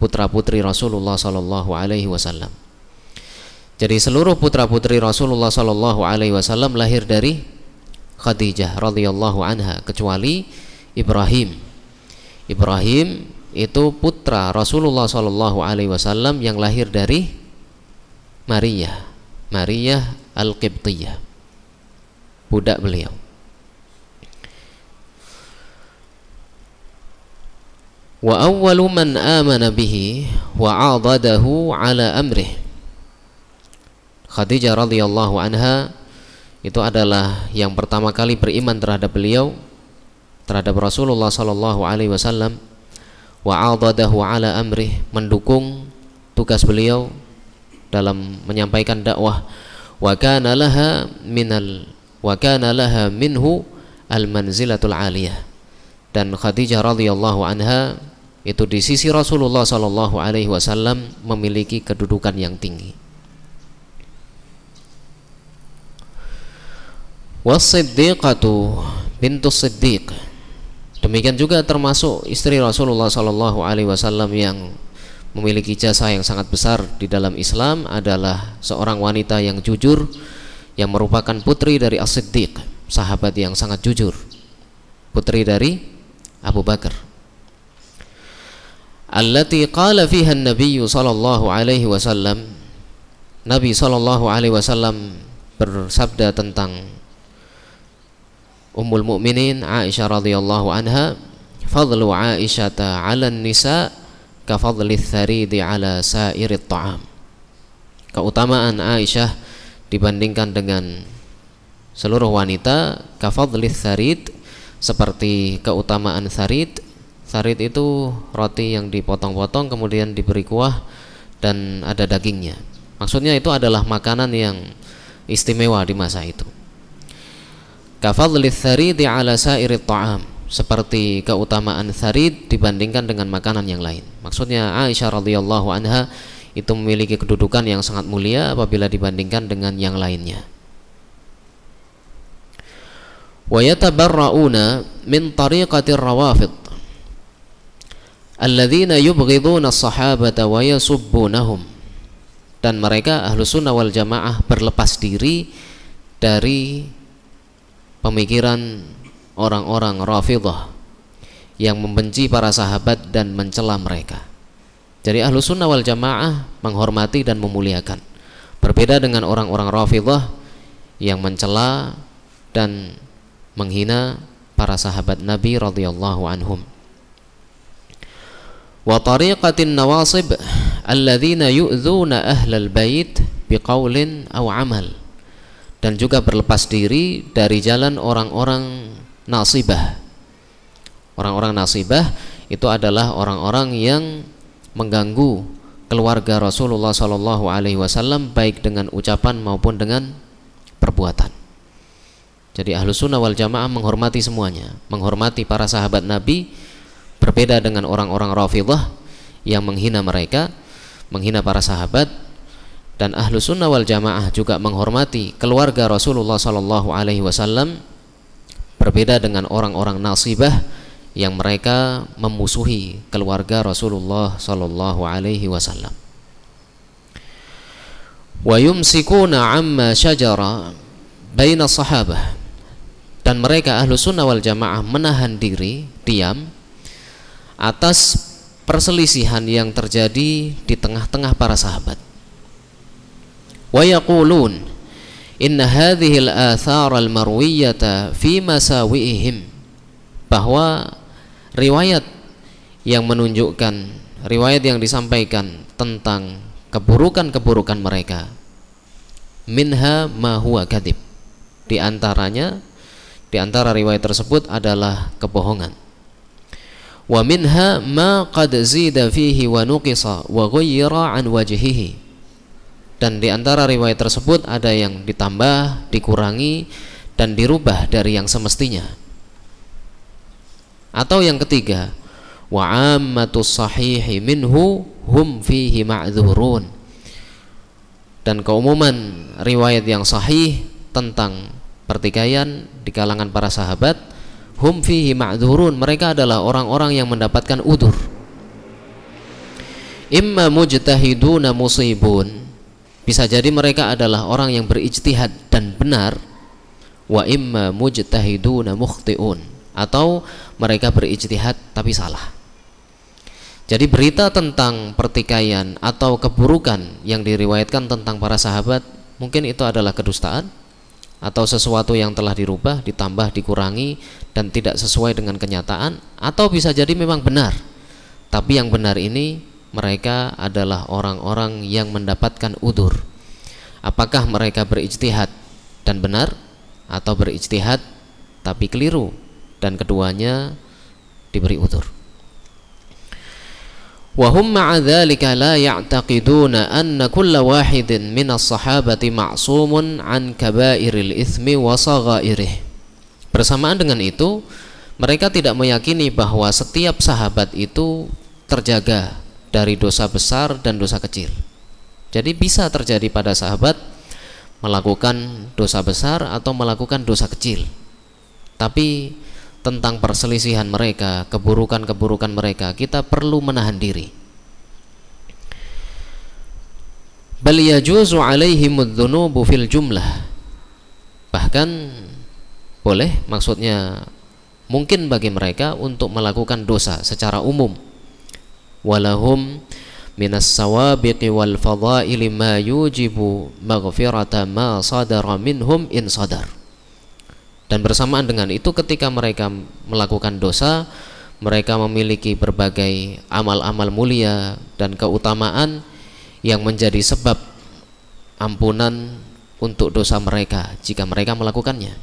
putra-putri Rasulullah sallallahu alaihi wasallam. Jadi seluruh putra-putri Rasulullah sallallahu alaihi wasallam lahir dari Khadijah radhiyallahu anha kecuali Ibrahim. Ibrahim itu putra Rasulullah sallallahu alaihi wasallam yang lahir dari Maria Al-Qibtiyah, budak beliau. Wa awwalu man amana bihi wa 'adadahu ala amrih. Khadijah radhiyallahu anha itu adalah yang pertama kali beriman terhadap beliau, terhadap Rasulullah sallallahu alaihi wasallam, wa 'adadahu ala amrih, mendukung tugas beliau dalam menyampaikan dakwah, wa kana laha minhu al-manzilatul 'aliyah. Dan Khadijah radhiyallahu anha itu di sisi Rasulullah sallallahu alaihi wasallam memiliki kedudukan yang tinggi. Was-siddiqatu bintus siddiq, demikian juga termasuk istri Rasulullah sallallahu alaihi wasallam yang memiliki jasa yang sangat besar di dalam Islam adalah seorang wanita yang jujur, yang merupakan putri dari As-Siddiq, sahabat yang sangat jujur, putri dari Abu Bakar. Allati qala fiha an-nabiy sallallahu alaihi wasallam, Nabi sallallahu alaihi wasallam bersabda tentang Ummul Mukminin Aisyah radhiyallahu anha, fadlu Aisyata 'alan nisa ka fadli tsaridi 'ala sairit ta'am. Keutamaan Aisyah dibandingkan dengan seluruh wanita, ka fadli tsarid, seperti keutamaan tsarid. Tsarid itu roti yang dipotong-potong kemudian diberi kuah dan ada dagingnya. Maksudnya itu adalah makanan yang istimewa di masa itu. Kafadli tsaridi 'ala sairit ta'am, seperti keutamaan tsarid dibandingkan dengan makanan yang lain. Maksudnya Aisyah radhiyallahu anha itu memiliki kedudukan yang sangat mulia apabila dibandingkan dengan yang lainnya. Wa yatabarra'una min tariqatir rawafid alladzina yubghiduna as-sahabata wa yasubbunahum. Dan mereka Ahlus Sunnah wal Jamaah berlepas diri dari pemikiran orang-orang Rafidhah yang membenci para sahabat dan mencela mereka. Jadi Ahlus Sunnah wal Jamaah menghormati dan memuliakan, berbeda dengan orang-orang Rafidhah yang mencela dan menghina para sahabat Nabi radhiyallahu anhum. Wa tariqatin nawasib alladzina yu'dzuna ahlal bait biqaulin aw amal. Dan juga berlepas diri dari jalan orang-orang nasibah. Orang-orang nasibah itu adalah orang-orang yang mengganggu keluarga Rasulullah sallallahu alaihi wasallam baik dengan ucapan maupun dengan perbuatan. Jadi Ahlus Sunnah wal Jamaah menghormati semuanya, menghormati para sahabat Nabi, berbeda dengan orang-orang Rafidhah yang menghina mereka, menghina para sahabat. Dan Ahlus Sunnah wal Jamaah juga menghormati keluarga Rasulullah sallallahu alaihi wasallam, berbeda dengan orang-orang nasibah yang mereka memusuhi keluarga Rasulullah sallallahu alaihi wasallam. Wa yumsikuna 'amma syajara baina sahabah. Dan mereka Ahlus Sunnah wal Jamaah menahan diri, diam atas perselisihan yang terjadi di tengah-tengah para sahabat. Wa yaqulun inna hadhihi al-athar al-marwiyata fi masawi'ihim, bahwa riwayat yang menunjukkan, riwayat yang disampaikan tentang keburukan-keburukan mereka, minha ma huwa kadzib, di antara riwayat tersebut adalah kebohongan. Wa minha ma qad zida fihi wa nuqisa wa ghayyira an wajhihi, dan di antara riwayat tersebut ada yang ditambah, dikurangi, dan dirubah dari yang semestinya. Atau yang ketiga, wa ammatus sahihi minhu hum fihi ma'dzurun, dan keumuman riwayat yang sahih tentang pertikaian di kalangan para sahabat, hum fihi ma'dzurun, mereka adalah orang-orang yang mendapatkan udzur. Imma mujtahiduna musibun, bisa jadi mereka adalah orang yang berijtihad dan benar. Wa imma mujtahiduna mukhtiun, atau mereka berijtihad tapi salah. Jadi berita tentang pertikaian atau keburukan yang diriwayatkan tentang para sahabat, mungkin itu adalah kedustaan atau sesuatu yang telah dirubah, ditambah, dikurangi dan tidak sesuai dengan kenyataan, atau bisa jadi memang benar. Tapi yang benar ini mereka adalah orang-orang yang mendapatkan udzur. Apakah mereka berijtihad dan benar, atau berijtihad tapi keliru dan keduanya diberi udzur. Wa hum ma'a dzalika la ya'taqiduna anna kulla wahidin minas sahabati ma'sumun an kaba'iril itsmi wa saghairih. Bersamaan dengan itu, mereka tidak meyakini bahwa setiap sahabat itu terjaga dari dosa besar dan dosa kecil. Jadi bisa terjadi pada sahabat melakukan dosa besar atau melakukan dosa kecil. Tapi tentang perselisihan mereka, keburukan-keburukan mereka, kita perlu menahan diri. Bal yajuzu alaihimudz dzunubu fil jumlah. Bahkan boleh, maksudnya mungkin bagi mereka untuk melakukan dosa secara umum. Walahum minas sawabiqi wal fadaili ma yujibu maghfirata ma sadara minhum in sadar. Dan bersamaan dengan itu, ketika mereka melakukan dosa, mereka memiliki berbagai amal-amal mulia dan keutamaan yang menjadi sebab ampunan untuk dosa mereka jika mereka melakukannya.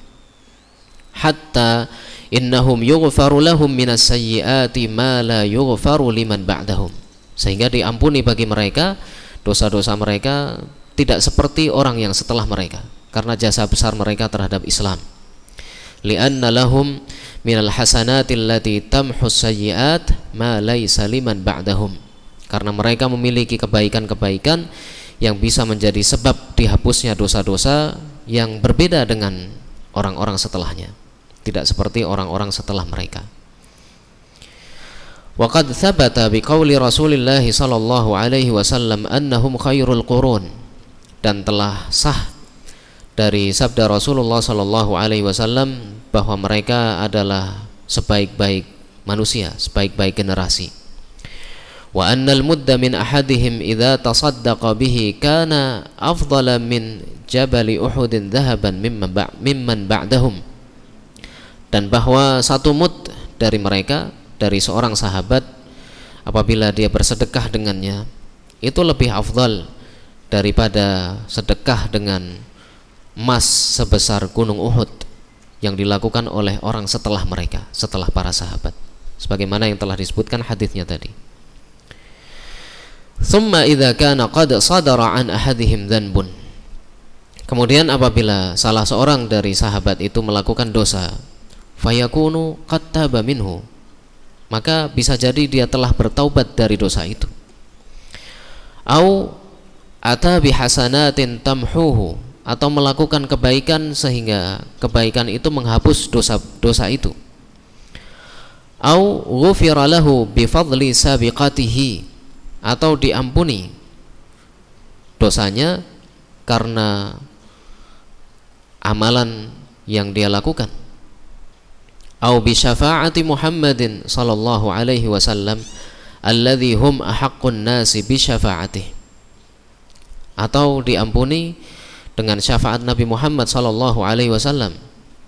Hatta innahum yughfaru lahum minas sayyiati ma la yughfaru liman ba'dahum. Sehingga diampuni bagi mereka dosa-dosa mereka tidak seperti orang yang setelah mereka, karena jasa besar mereka terhadap Islam. Lianna lahum minal hasanati allati tamhus sayyiat ma laysa liman ba'dahum. Karena mereka memiliki kebaikan-kebaikan yang bisa menjadi sebab dihapusnya dosa-dosa yang berbeda dengan orang-orang setelahnya, tidak seperti orang-orang setelah mereka. Wa qad thabata biqauli Rasulillah sallallahu alaihi wasallam annahum khairul qurun, dan telah sah dari sabda Rasulullah sallallahu alaihi wasallam bahwa mereka adalah sebaik-baik manusia, sebaik-baik generasi. Wa annal mudda min ahadihim idza tasaddaqa bihi kana afdala min jabali Uhudin dhahaban mimman ba'dahum. Dan bahwa satu mud dari mereka, dari seorang sahabat, apabila dia bersedekah dengannya, itu lebih afdal daripada sedekah dengan emas sebesar gunung Uhud yang dilakukan oleh orang setelah mereka, setelah para sahabat, sebagaimana yang telah disebutkan hadisnya tadi. Thumma idza kana qad sadara an ahadihim dzanbun. Kemudian apabila salah seorang dari sahabat itu melakukan dosa, fayakunu qad taba minhu, maka bisa jadi dia telah bertaubat dari dosa itu. Au ata bihasanatin tamhuhu, atau melakukan kebaikan sehingga kebaikan itu menghapus dosa-dosa itu. Au ghufira lahu bifadli sabiqatihi, atau diampuni dosanya karena amalan yang dia lakukan. Au bi syafaati Muhammadin sallallahu alaihi wasallam alladzi hum ahaqqun nasi bi syafaatihi, atau diampuni dengan syafaat Nabi Muhammad sallallahu alaihi wasallam,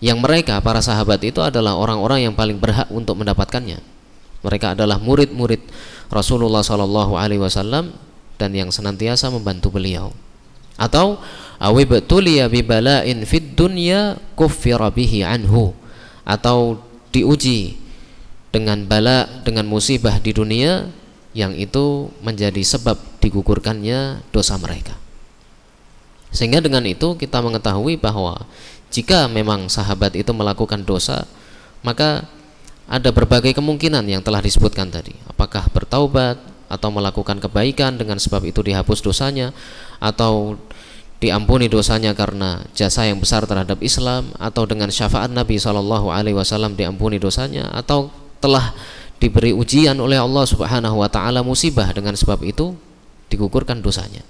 yang mereka para sahabat itu adalah orang-orang yang paling berhak untuk mendapatkannya. Mereka adalah murid-murid Rasulullah sallallahu alaihi wasallam dan yang senantiasa membantu beliau. Atau awibtuliya bibala'in fid dunya kuffira bihi anhu, atau diuji dengan bala, dengan musibah di dunia yang itu menjadi sebab digugurkannya dosa mereka. Sehingga dengan itu kita mengetahui bahwa jika memang sahabat itu melakukan dosa, maka ada berbagai kemungkinan yang telah disebutkan tadi. Apakah bertaubat, atau melakukan kebaikan dengan sebab itu dihapus dosanya, atau diampuni dosanya karena jasa yang besar terhadap Islam, atau dengan syafaat Nabi SAW diampuni dosanya, atau telah diberi ujian oleh Allah Subhanahu wa taala musibah, dengan sebab itu digugurkan dosanya.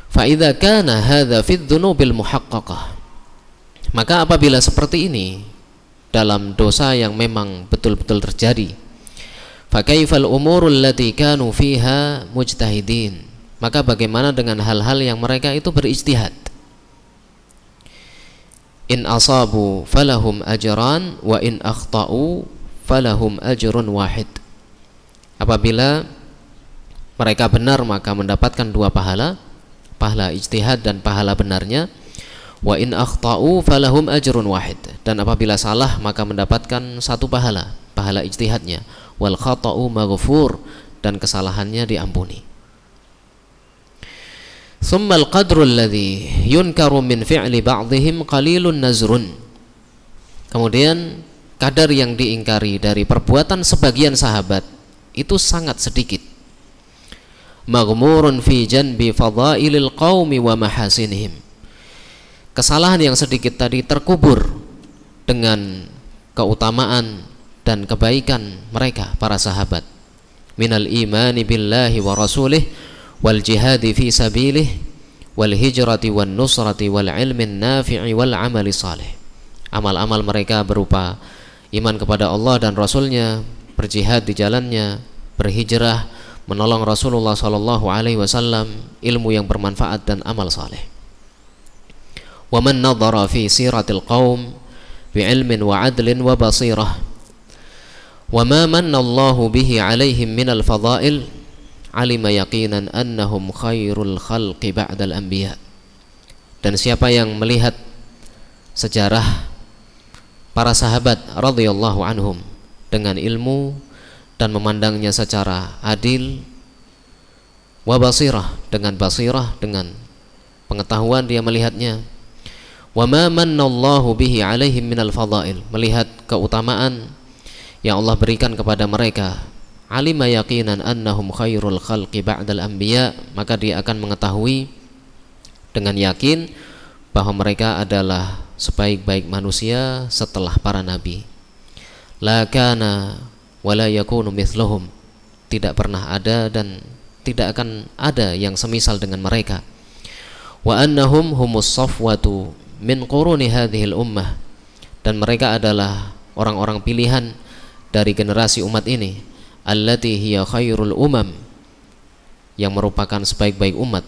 Fa idza kana hadza fi dzunubil muhaqqaqah, maka apabila seperti ini dalam dosa yang memang betul-betul terjadi, fa kaifal umurul lati kanu fiha mujtahidin, maka bagaimana dengan hal-hal yang mereka itu berijtihad? In asabu falahum ajran wa in akhta'u falahum ajrun wahid. Apabila mereka benar maka mendapatkan dua pahala, pahala ijtihad dan pahala benarnya. Wa in akhta'u falahum ajrun wahid, dan apabila salah maka mendapatkan satu pahala, pahala ijtihadnya. Wal khata'u maghfur, dan kesalahannya diampuni. Tsummal qadru alladhi yunkaru min fi'li ba'dihim qalilun nazrun. Kemudian kadar yang diingkari dari perbuatan sebagian sahabat itu sangat sedikit. Maghmurun fi janbi fadailil qaumi wa mahasinihim. Kesalahan yang sedikit tadi terkubur dengan keutamaan dan kebaikan mereka para sahabat. Minal imani billahi wa rasulih wal jihadi fi sabilih wal hijrati wan nusrati wal ilmin nafi'i wal amali salih. Amal-amal mereka berupa iman kepada Allah dan Rasulnya, berjihad di jalannya, berhijrah, menolong Rasulullah SAW, ilmu yang bermanfaat dan amal saleh. Wa man nadhara fi siratil qaum bi ilmin wa adlin wa basirah wa ma manna Allahu bihi alaihim minal fadail alima yaqinan annahum khairul khalqi ba'dal anbiya. Dan siapa yang melihat sejarah para sahabat radhiyallahu anhum dengan ilmu dan memandangnya secara adil, wa basirah, dengan basirah, dengan pengetahuan dia melihatnya, wa ma mannallahu bihi alaihim minal fadail, melihat keutamaan yang Allah berikan kepada mereka, alima yaqinan annahum khairul khalqi ba'dal anbiya, maka dia akan mengetahui dengan yakin bahwa mereka adalah sebaik-baik manusia setelah para nabi. La kana wa la yakunu mithluhum, tidak pernah ada dan tidak akan ada yang semisal dengan mereka. Wa annahum humus safwatu min quruni hadhil ummah, dan mereka adalah orang-orang pilihan dari generasi umat ini, allati hiya khairul umam, yang merupakan sebaik-baik umat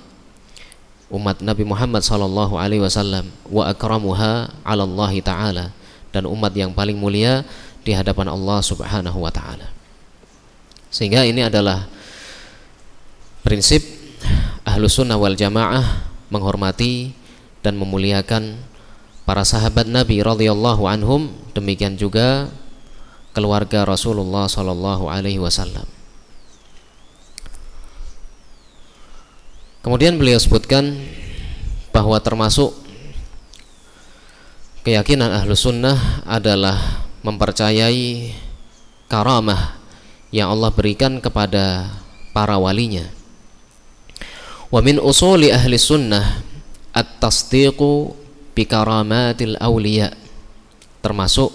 Nabi Muhammad SAW, wa akramuha 'ala Allah ta'ala, dan umat yang paling mulia di hadapan Allah Subhanahu wa taala. Sehingga ini adalah prinsip Ahlus Sunnah wal Jamaah, menghormati dan memuliakan para sahabat Nabi radhiyallahu anhum, demikian juga keluarga Rasulullah sallallahu alaihi wasallam. Kemudian beliau sebutkan bahwa termasuk keyakinan Ahlus Sunnah adalah mempercayai karamah yang Allah berikan kepada para walinya. Wa min usuli ahli sunnah at-tasdiqu bi karamatil awliya, termasuk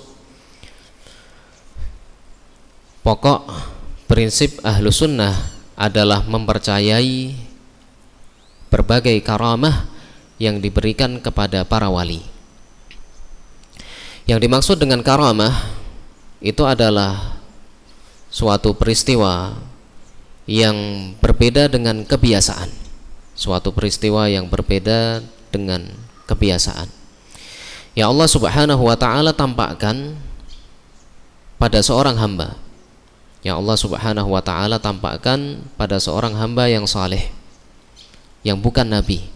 pokok prinsip ahlu sunnah adalah mempercayai berbagai karamah yang diberikan kepada para wali. Yang dimaksud dengan karamah itu adalah suatu peristiwa yang berbeda dengan kebiasaan, suatu peristiwa yang berbeda dengan kebiasaan yang Allah Subhanahu wa ta'ala tampakkan pada seorang hamba, yang Allah Subhanahu wa ta'ala tampakkan pada seorang hamba yang saleh, yang bukan nabi,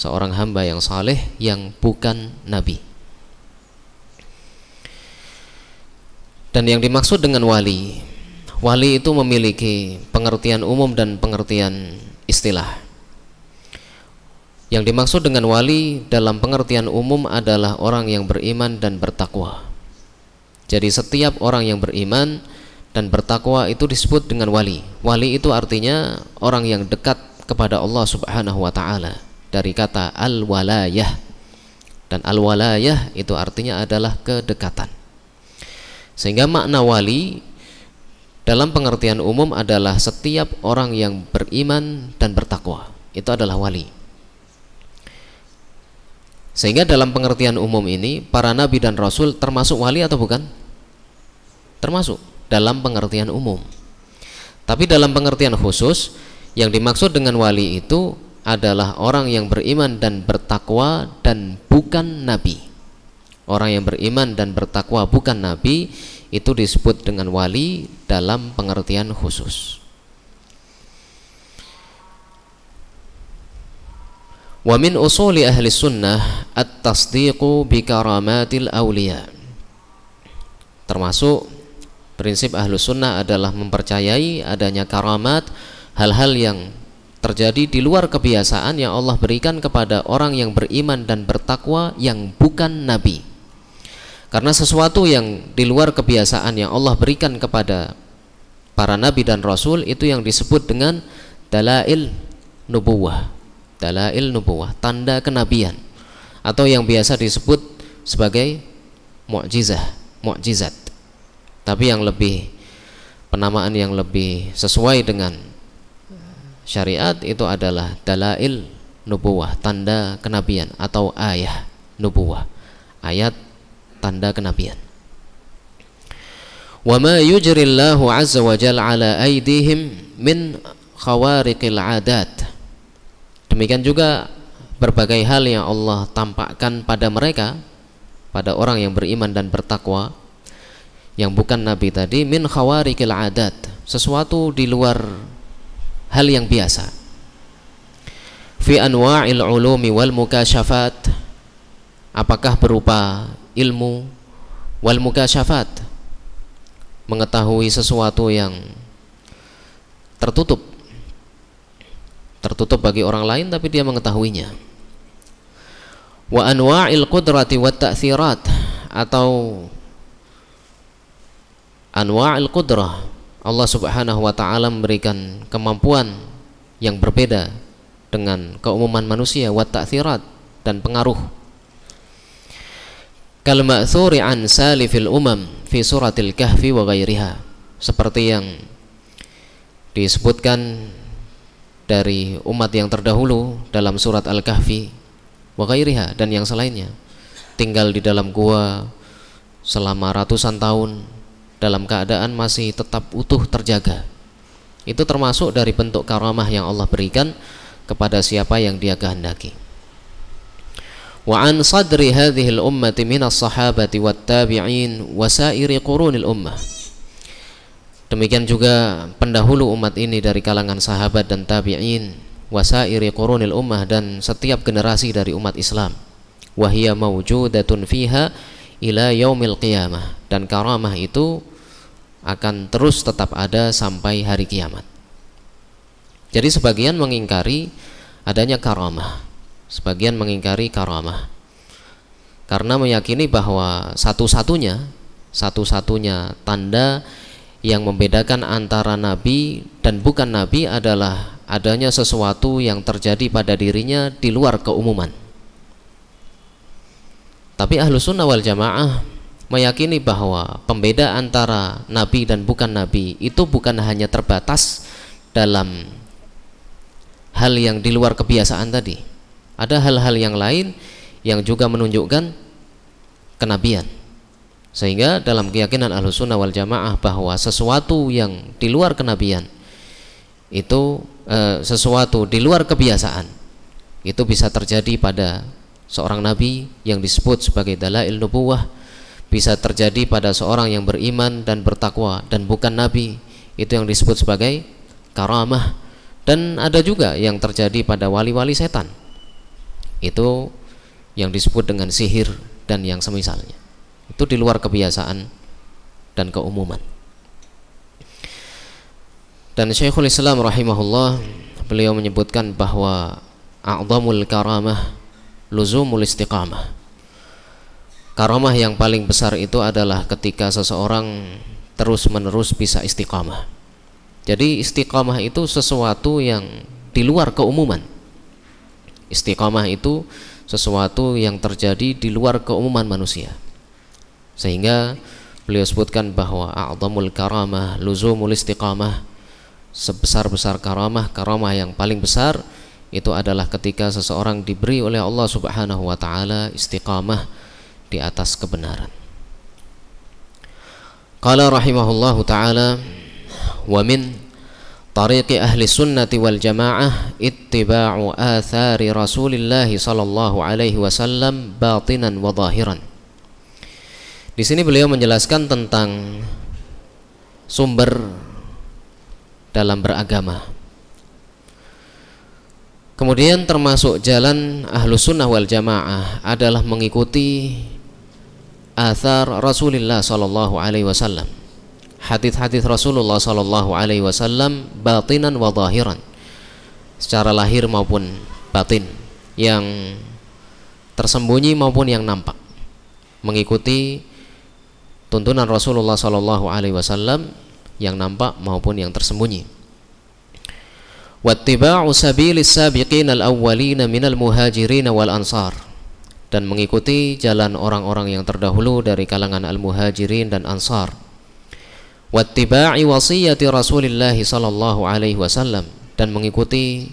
seorang hamba yang saleh yang bukan nabi. Dan yang dimaksud dengan wali, wali itu memiliki pengertian umum dan pengertian istilah. Yang dimaksud dengan wali dalam pengertian umum adalah orang yang beriman dan bertakwa. Jadi setiap orang yang beriman dan bertakwa itu disebut dengan wali. Wali itu artinya orang yang dekat kepada Allah Subhanahu wa taala dari kata al-walayah. Dan al-walayah itu artinya adalah kedekatan. Sehingga makna wali dalam pengertian umum adalah setiap orang yang beriman dan bertakwa. Itu adalah wali. Sehingga dalam pengertian umum ini para nabi dan rasul termasuk wali atau bukan? Termasuk dalam pengertian umum. Tapi dalam pengertian khusus, yang dimaksud dengan wali itu adalah orang yang beriman dan bertakwa dan bukan nabi. Orang yang beriman dan bertakwa bukan nabi itu disebut dengan wali dalam pengertian khusus. Wa min usuli ahli sunnah at-tasdiqu bi karamatil awliya. Termasuk prinsip ahlu sunnah adalah mempercayai adanya karamat, hal-hal yang terjadi di luar kebiasaan yang Allah berikan kepada orang yang beriman dan bertakwa yang bukan nabi. Karena sesuatu yang di luar kebiasaan yang Allah berikan kepada para nabi dan rasul itu yang disebut dengan dalail nubuwah. Dalail nubuwah, tanda kenabian, atau yang biasa disebut sebagai mukjizat. Tapi yang lebih, penamaan yang lebih sesuai dengan syariat itu adalah dalail nubuwah, tanda kenabian, atau ayah nubuwah, ayat tanda kenabian. Wa ma yujrillahu azza wa jalla ala aydihim min khawariqil adat. Demikian juga berbagai hal yang Allah tampakkan pada mereka, pada orang yang beriman dan bertakwa yang bukan nabi tadi, min khawariqil adat, sesuatu di luar hal yang biasa, fi anwa'il ulumi wal mukasyafat, apakah berupa ilmu, wal mukasyafat, mengetahui sesuatu yang tertutup bagi orang lain tapi dia mengetahuinya. Wa anwa'il qudrati wat ta'tsirat, atau anwa'il qudrah, Allah Subhanahu wa taala memberikan kemampuan yang berbeda dengan keumuman manusia, wat ta'tsirat, dan pengaruh. Kal ma'tsuri an salifil umam fi suratil kahfi wa ghairiha, seperti yang disebutkan dari umat yang terdahulu dalam surat Al-Kahfi wa ghairiha, dan yang selainnya, tinggal di dalam gua selama ratusan tahun dalam keadaan masih tetap utuh terjaga. Itu termasuk dari bentuk karamah yang Allah berikan kepada siapa yang dia kehendaki. Wa an sadri hadhil ummati minas sahabati wat tabi'in wa sairi qurunil ummah. Demikian juga pendahulu umat ini dari kalangan sahabat dan tabi'in, wasairi qurunil ummah, dan setiap generasi dari umat Islam. Wahia mawjudatun fiha ila yaumil qiyamah, dan karamah itu akan terus tetap ada sampai hari kiamat. Jadi sebagian mengingkari adanya karamah, sebagian mengingkari karamah karena meyakini bahwa satu-satunya tanda yang membedakan antara nabi dan bukan nabi adalah adanya sesuatu yang terjadi pada dirinya di luar keumuman. Tapi ahlu sunnah wal jamaah meyakini bahwa pembeda antara nabi dan bukan nabi itu bukan hanya terbatas dalam hal yang di luar kebiasaan tadi. Ada hal-hal yang lain yang juga menunjukkan kenabian. Sehingga dalam keyakinan ahlu sunnah wal jamaah bahwa sesuatu yang di luar kenabian itu sesuatu di luar kebiasaan itu bisa terjadi pada seorang nabi yang disebut sebagai dalail nubuwah, bisa terjadi pada seorang yang beriman dan bertakwa dan bukan nabi, itu yang disebut sebagai karamah. Dan ada juga yang terjadi pada wali-wali setan, itu yang disebut dengan sihir dan yang semisalnya. Itu di luar kebiasaan dan keumuman. Dan Syekhul Islam rahimahullah, beliau menyebutkan bahwa a'dhamul karamah luzumul istiqamah. Karamah yang paling besar itu adalah ketika seseorang terus-menerus bisa istiqamah. Jadi istiqamah itu sesuatu yang di luar keumuman. Istiqamah itu sesuatu yang terjadi di luar keumuman manusia. Sehingga beliau sebutkan bahwa a'dhamul karamah luzumul istiqamah, sebesar-besar karamah yang paling besar itu adalah ketika seseorang diberi oleh Allah Subhanahu wa taala istiqamah di atas kebenaran. Qala rahimahullahu taala wa min tariqi ahli sunnati wal jamaah ittiba'u athari Rasulillah sallallahu alaihi wasallam batinan wa zahiran. Di sini beliau menjelaskan tentang sumber dalam beragama. Kemudian termasuk jalan Ahlus Sunnah wal Jamaah adalah mengikuti athar Rasulullah sallallahu alaihi wasallam. Hadits-hadits Rasulullah sallallahu alaihi wasallam batinan wa zahiran, secara lahir maupun batin, yang tersembunyi maupun yang nampak. Mengikuti tuntunan Rasulullah sallallahu alaihi wasallam yang nampak maupun yang tersembunyi. Wattiba'u sabilis sabiqin al-awwalin minal muhajirin wal ansar, dan mengikuti jalan orang-orang yang terdahulu dari kalangan al-muhajirin dan ansar. Wattiba'i wasiyati Rasulillah sallallahu alaihi wasallam, dan mengikuti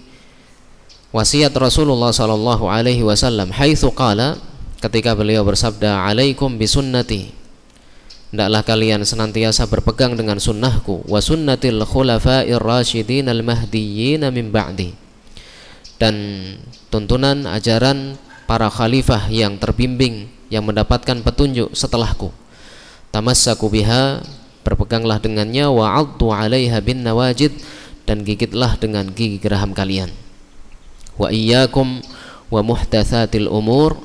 wasiat Rasulullah sallallahu alaihi wasallam haitsu qala, ketika beliau bersabda, alaikum bisunnati, hendaklah kalian senantiasa berpegang dengan sunnahku, wa sunnatil khulafa'ir rasyidin al-mahdiyyin min ba'di, dan tuntunan ajaran para khalifah yang terbimbing yang mendapatkan petunjuk setelahku. Tamassaku biha, berpeganglah dengannya, wa 'addu 'alaiha bin nawajid, dan gigitlah dengan gigi geraham kalian. Wa iyyakum wa muhdatsatil umur,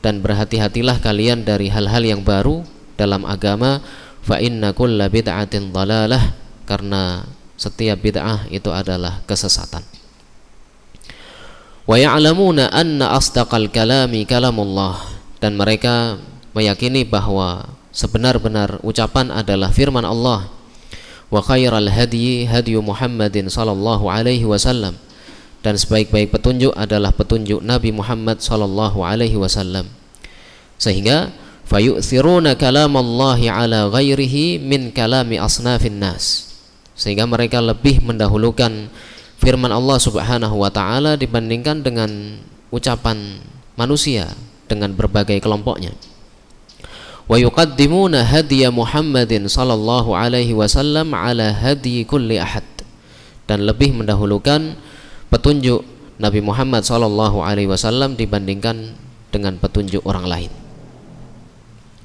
dan berhati-hatilah kalian dari hal-hal yang baru dalam agama. Fa inna kulla bid'atin dhalalah, karena setiap bid'ah itu adalah kesesatan. Wa ya'lamuna anna asdaqal kalami kalamullah, dan mereka meyakini bahwa sebenar-benar ucapan adalah firman Allah. Wa khairal hadyi hadyu Muhammadin sallallahu alaihi wasallam, dan sebaik-baik petunjuk adalah petunjuk Nabi Muhammad sallallahu alaihi wasallam. Sehingga fayu'thiruna kalamallahi ala ghairihi min kalami asnafin nas, sehingga mereka lebih mendahulukan firman Allah Subhanahu wa taala dibandingkan dengan ucapan manusia dengan berbagai kelompoknya. Wa yuqaddimuna hadiya Muhammadin sallallahu alaihi wasallam ala hadi kulli ahad, dan lebih mendahulukan petunjuk Nabi Muhammad sallallahu alaihi wasallam dibandingkan dengan petunjuk orang lain.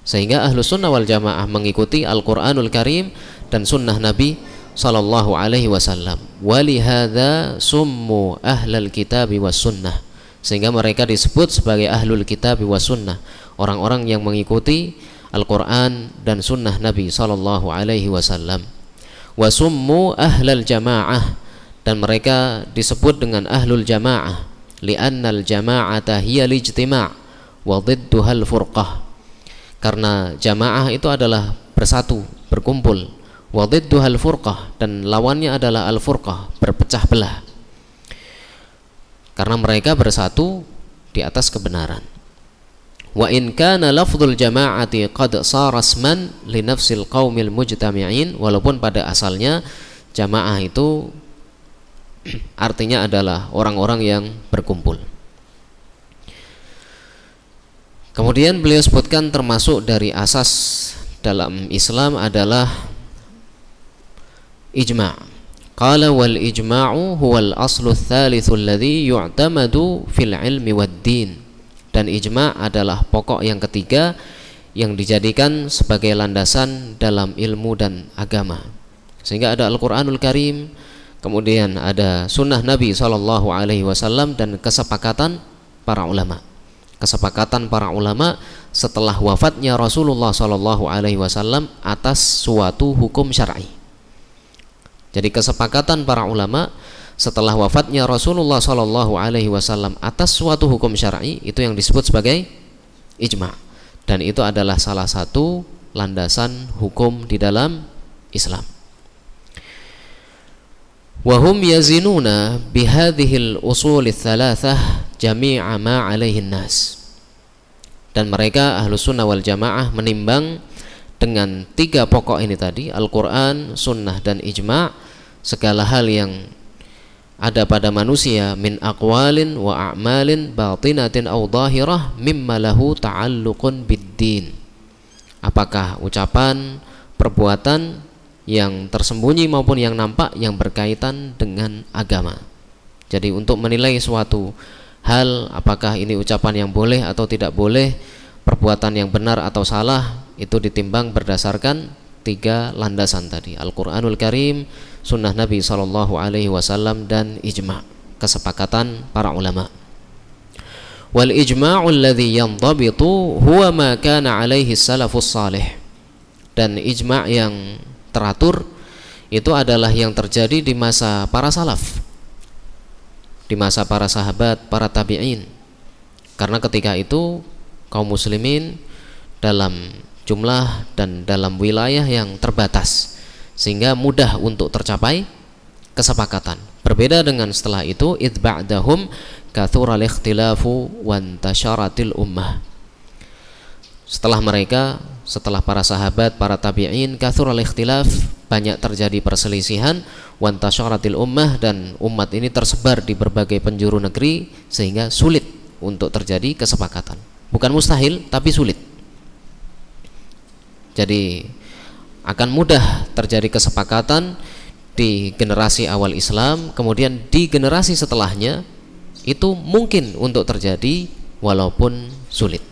Sehingga Ahlus Sunnah wal Jamaah mengikuti Al-Qur'anul Karim dan sunnah Nabi sallallahu alaihi wasallam. Walihadza summu ahlal kitabi was sunnah, sehingga mereka disebut sebagai ahlul kitabi was sunnah, orang-orang yang mengikuti Al-Qur'an dan sunnah Nabi sallallahu alaihi wasallam. Wa summu ahlal jamaah, dan mereka disebut dengan ahlul jamaah, li'annal jama'ata hiya al-ijtima' wa dhidduha al-furqah, karena jamaah itu adalah bersatu, berkumpul. Wa dhidduha al-furqah, dan lawannya adalah al-furqah, berpecah belah. Karena mereka bersatu di atas kebenaran. Wa in kana lafdzul jama'ati qad sara isman li nafsil qaumil mujtami'in, walaupun pada asalnya jamaah itu artinya adalah orang-orang yang berkumpul. Kemudian beliau sebutkan termasuk dari asas dalam Islam adalah ijma'. Qala wal ijma'u huwal aslu tsalitsu alladhi yu'tamadu fil ilmi wad din. Dan ijma' adalah pokok yang ketiga yang dijadikan sebagai landasan dalam ilmu dan agama. Sehingga ada Al-Qur'anul Karim, kemudian ada sunnah Nabi sallallahu alaihi wasallam, dan kesepakatan para ulama. Kesepakatan para ulama setelah wafatnya Rasulullah sallallahu alaihi wasallam atas suatu hukum syar'i. Jadi kesepakatan para ulama setelah wafatnya Rasulullah sallallahu alaihi wasallam atas suatu hukum syar'i, itu yang disebut sebagai ijma', dan itu adalah salah satu landasan hukum di dalam Islam. wa hum yazinuna bihadhil usul tsalatsah jami'a ma 'alaihi nas. Dan mereka Ahlus Sunnah wal Jamaah menimbang dengan 3 pokok ini tadi, Al-Qur'an, Sunnah dan Ijma', segala hal yang ada pada manusia min aqwalin wa a'malin batinatin aw dhahirah mimma lahu ta'alluqun bid-din. Apakah ucapan, perbuatan yang tersembunyi maupun yang nampak yang berkaitan dengan agama. Jadi untuk menilai suatu hal, apakah ini ucapan yang boleh atau tidak boleh, perbuatan yang benar atau salah, itu ditimbang berdasarkan 3 landasan tadi, Al-Qur'anul Karim, Sunnah Nabi SAW, dan ijma', kesepakatan para ulama. Wal ijma'u alladhi yandabitu huwa ma kana alaihi salafus salih. Dan ijma' yang teratur itu adalah yang terjadi di masa para salaf, di masa para sahabat, para tabi'in. Karena ketika itu kaum muslimin dalam jumlah dan dalam wilayah yang terbatas, sehingga mudah untuk tercapai kesepakatan. Berbeda dengan setelah itu, id ba'dahum kathural ikhtilafu wantasharatil ummah. Setelah mereka, setelah para sahabat, para tabi'in, kathural ikhtilaf, banyak terjadi perselisihan, wantasharatil ummah, dan umat ini tersebar di berbagai penjuru negeri, sehingga sulit untuk terjadi kesepakatan. Bukan mustahil, tapi sulit. Jadi akan mudah terjadi kesepakatan di generasi awal Islam, kemudian di generasi setelahnya itu mungkin untuk terjadi walaupun sulit,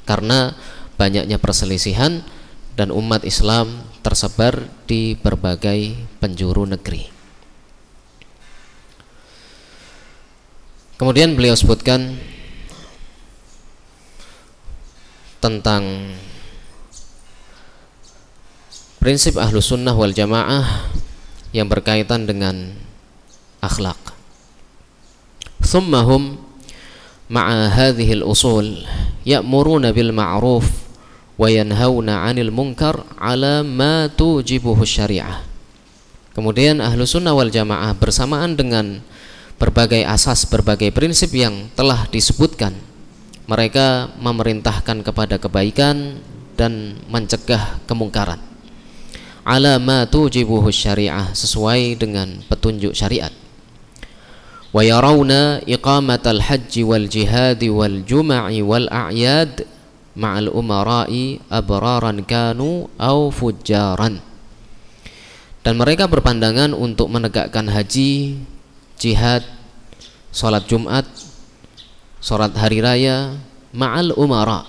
karena banyaknya perselisihan dan umat Islam tersebar di berbagai penjuru negeri. Kemudian beliau sebutkan tentang prinsip Ahlus Sunnah wal Jamaah yang berkaitan dengan akhlak. Thummahum ma'a hadhil usul ya'muruna bil ma'ruf wa yanhauna 'anil munkar ala ma tujibuhu syariah. Kemudian Ahlus Sunnah wal Jamaah bersamaan dengan berbagai asas, berbagai prinsip yang telah disebutkan, mereka memerintahkan kepada kebaikan dan mencegah kemungkaran. Ala ma tujibuhu syariah, sesuai dengan petunjuk syariat. Wa yarawna iqamatal hajji wal jihadi wal juma'i wal a'yad ma'al umara'i abraran kanu au fujjaran. Dan mereka berpandangan untuk menegakkan haji, jihad, salat Jumat, salat hari raya ma'al umara,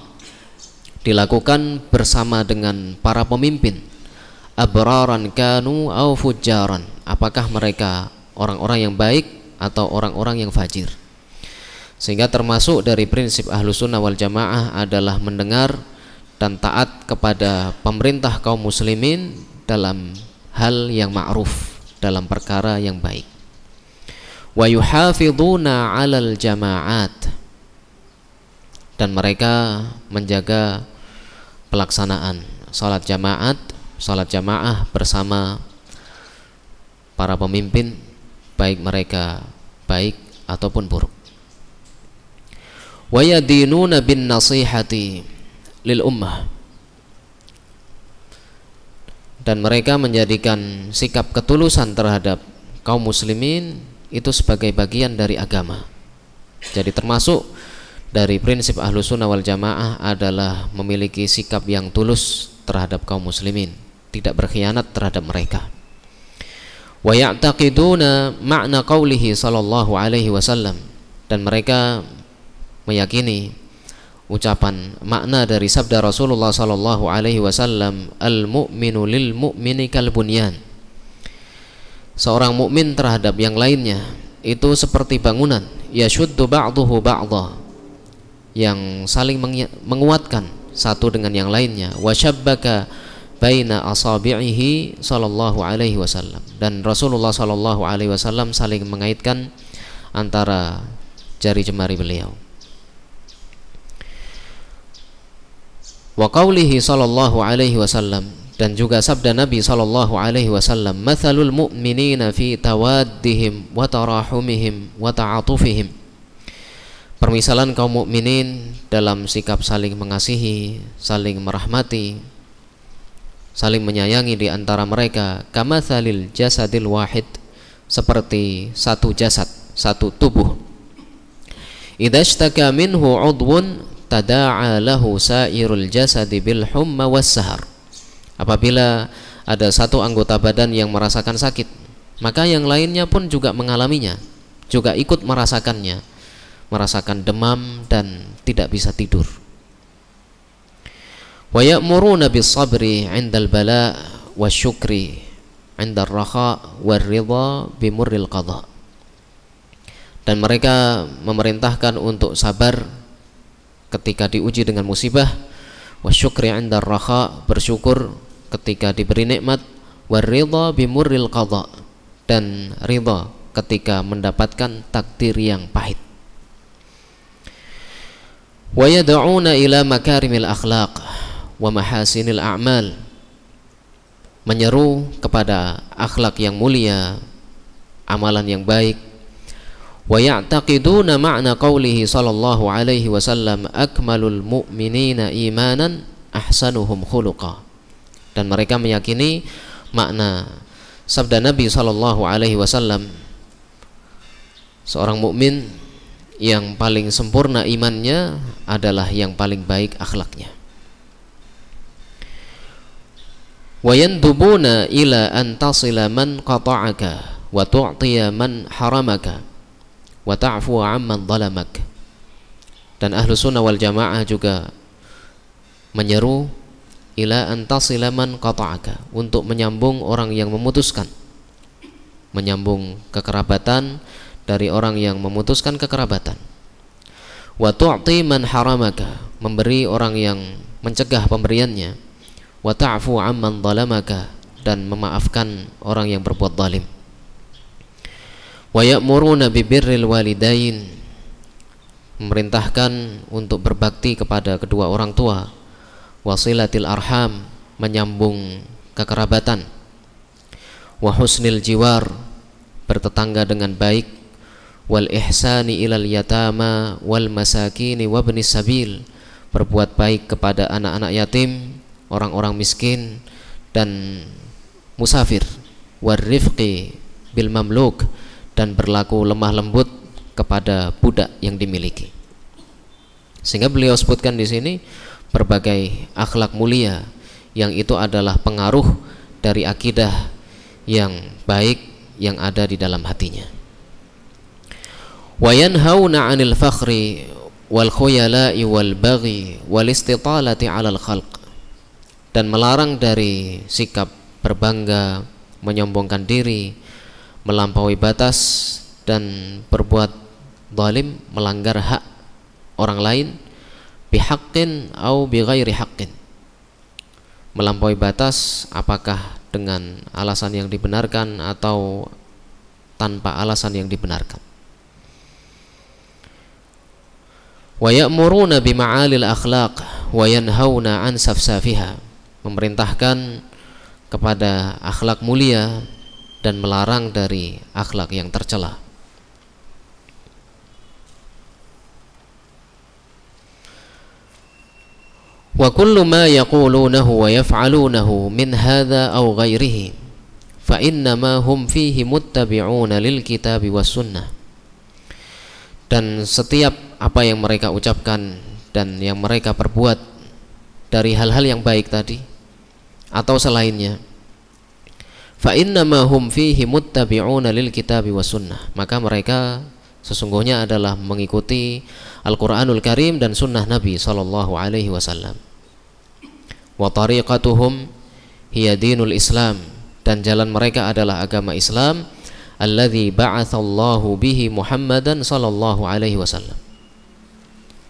dilakukan bersama dengan para pemimpin, abraran kanu au fujjaran, apakah mereka orang-orang yang baik atau orang-orang yang fajir. Sehingga termasuk dari prinsip Ahlus Sunnah wal Jamaah adalah mendengar dan taat kepada pemerintah kaum muslimin dalam hal yang ma'ruf, dalam perkara yang baik. Wa yuhafiduna 'alal jama'at, dan mereka menjaga pelaksanaan salat jamaah bersama para pemimpin, baik mereka baik ataupun buruk. Wa yadinuna bin nasihati lil ummah, dan mereka menjadikan sikap ketulusan terhadap kaum muslimin itu sebagai bagian dari agama. Jadi termasuk dari prinsip Ahlus Sunnah wal Jamaah adalah memiliki sikap yang tulus terhadap kaum muslimin, tidak berkhianat terhadap mereka. Wa ya'taqiduna ma'na qaulihi sallallahu alaihi wasallam, dan mereka meyakini ucapan makna dari sabda Rasulullah sallallahu alaihi wasallam, al-mu'minu lil mu'mini kal bunyan. Seorang mukmin terhadap yang lainnya itu seperti bangunan, yashuddu ba'duhu ba'dha, yang saling menguatkan satu dengan yang lainnya. Wa syabbaka baina asabi'ihi sallallahu alaihi wasallam, dan Rasulullah sallallahu alaihi wasallam saling mengaitkan antara jari jemari beliau. Wa qaulihi sallallahu alaihi wasallam, Dan juga sabda Nabi sallallahu alaihi wasallam, "Matsalul mu'minina fi tawaddihim wa tarahumihim wa ta'atufihim." Permisalan kaum mukminin dalam sikap saling mengasihi, saling merahmati, saling menyayangi di antara mereka, kamatsalil jasadil wahid, seperti satu jasad, satu tubuh. Idza ishtaka minhu 'udwun tada'a lahu sa'irul jasadi bil humma was sahar. Apabila ada satu anggota badan yang merasakan sakit, maka yang lainnya pun juga mengalaminya, juga ikut merasakannya, merasakan demam dan tidak bisa tidur. Wa ya'muruna bis sabri 'indal bala' wasyukri 'indar rakha' war ridha bi murril qadha. Dan mereka memerintahkan untuk sabar ketika diuji dengan musibah, wasyukri 'indar rakha', bersyukur ketika diberi nikmat, waridha bimurril qadha, dan ridha ketika mendapatkan takdir yang pahit. Wa yad'una ila makarimil akhlaq wa mahasinil a'mal, menyeru kepada akhlak yang mulia, amalan yang baik. Wa ya'taqiduna ma'na qawlihi sallallahu alaihi wasallam, akmalul mu'minina imanan ahsanuhum khuluqa. Dan mereka meyakini makna sabda Nabi sallallahu alaihi wasallam, seorang mukmin yang paling sempurna imannya adalah yang paling baik akhlaknya. Wa yandubuna ila an tasila man qata'aka wa tu'tiya man haramaka wa ta'fu 'amman zalamak. Dan ahlu sunnah wal jamaah juga menyeru ila antasila man qata'aka, untuk menyambung orang yang memutuskan, menyambung kekerabatan dari orang yang memutuskan kekerabatan. Wa tu'ti man haramaka, memberi orang yang mencegah pemberiannya. Wa ta'fu 'amman zalamaka, dan memaafkan orang yang berbuat zalim. Wa ya'muruna bi birril walidain, memerintahkan untuk berbakti kepada kedua orang tua. Wasilatil arham, menyambung kekerabatan. Wa husnil jiwar, bertetangga dengan baik. Wal ihsani ilal yatama wal masakini wabnis sabil, berbuat baik kepada anak-anak yatim, orang-orang miskin dan musafir. War rifqi bil mamluk, dan berlaku lemah lembut kepada budak yang dimiliki. Sehingga beliau sebutkan di sini berbagai akhlak mulia yang itu adalah pengaruh dari akidah yang baik yang ada di dalam hatinya. Wa yanhauna 'anil fakhri wal khuyala'i wal baghi wal istitalati 'alal khalq, dan melarang dari sikap berbangga, menyombongkan diri, melampaui batas, dan berbuat zalim, melanggar hak orang lain, bihaqqin au bighairi haqqin, melampaui batas apakah dengan alasan yang dibenarkan atau tanpa alasan yang dibenarkan. Wa ya'muruna bima'alil akhlaq wa yanhauna an safsafiha, memerintahkan kepada akhlak mulia dan melarang dari akhlak yang tercela. Wa kullu ma yaqulunahu wa yaf'alunahu min hadha aw ghairihi fa innama hum fihi muttabi'una lil kitabi was sunnah. Dan setiap apa yang mereka ucapkan dan yang mereka perbuat dari hal-hal yang baik tadi atau selainnya, fa innama hum fihi muttabi'una lil kitabi was sunnah, maka mereka sesungguhnya adalah mengikuti Al-Qur'anul Karim dan sunnah Nabi sallallahu alaihi wasallam. Wa tariqatuhum hiya dinul Islam, dan jalan mereka adalah agama Islam, alladzi ba'atsallahu bihi Muhammadan sallallahu alaihi wasallam,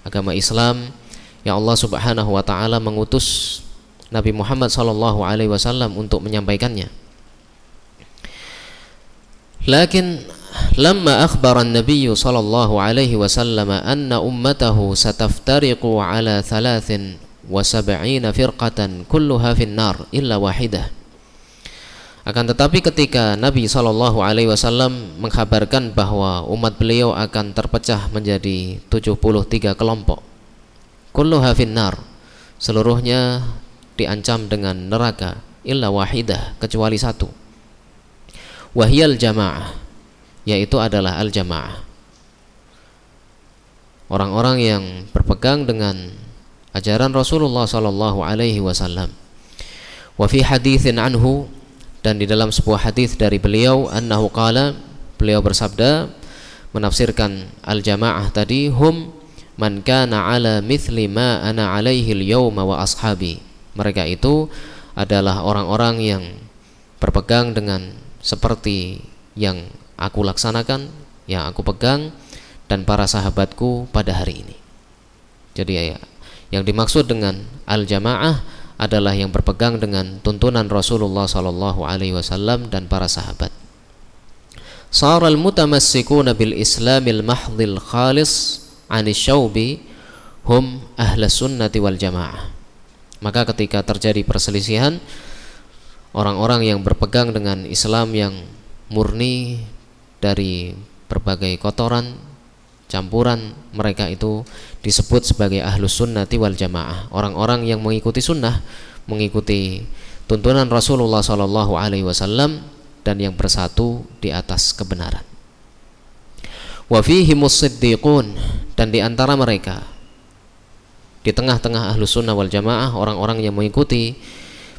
agama Islam yang Allah Subhanahu wa taala mengutus Nabi Muhammad sallallahu alaihi wasallam untuk menyampaikannya. Lakin lamma akhbara an-nabiy sallallahu alaihi wasallam anna ummatahu sataftariqu ala 33 wa sab'ina firqatan kulluha finnar illa wahidah. Akan tetapi ketika Nabi SAW mengkabarkan bahwa umat beliau akan terpecah menjadi 73 kelompok, kulluha finnar, seluruhnya diancam dengan neraka, illa wahidah, kecuali satu, wahiyal jamaah, yaitu adalah al-jamaah, orang-orang yang berpegang dengan ajaran Rasulullah SAW. Wa fi haditsin anhu, dan di dalam sebuah hadis dari beliau, annahu qala, beliau bersabda menafsirkan al-jamaah tadi, hum man kana ala mithli ma ana alaihi al-yawma wa ashabi. Mereka itu adalah orang-orang yang berpegang dengan seperti yang aku laksanakan, yang aku pegang, dan para sahabatku pada hari ini. Jadi yang dimaksud dengan al-jamaah adalah yang berpegang dengan tuntunan Rasulullah SAW dan para sahabat. Saral mutamassikuna bil islamil mahdhil khalis anis syaubi hum ahlus sunnati wal jamaah. Maka ketika terjadi perselisihan, orang-orang yang berpegang dengan Islam yang murni dari berbagai kotoran, campuran, mereka itu disebut sebagai ahlus sunnati wal jamaah, orang-orang yang mengikuti sunnah, mengikuti tuntunan Rasulullah SAW, dan yang bersatu di atas kebenaran. Wa fihimus siddiqun, dan di antara mereka, di tengah-tengah ahlus sunnah wal jamaah, orang-orang yang mengikuti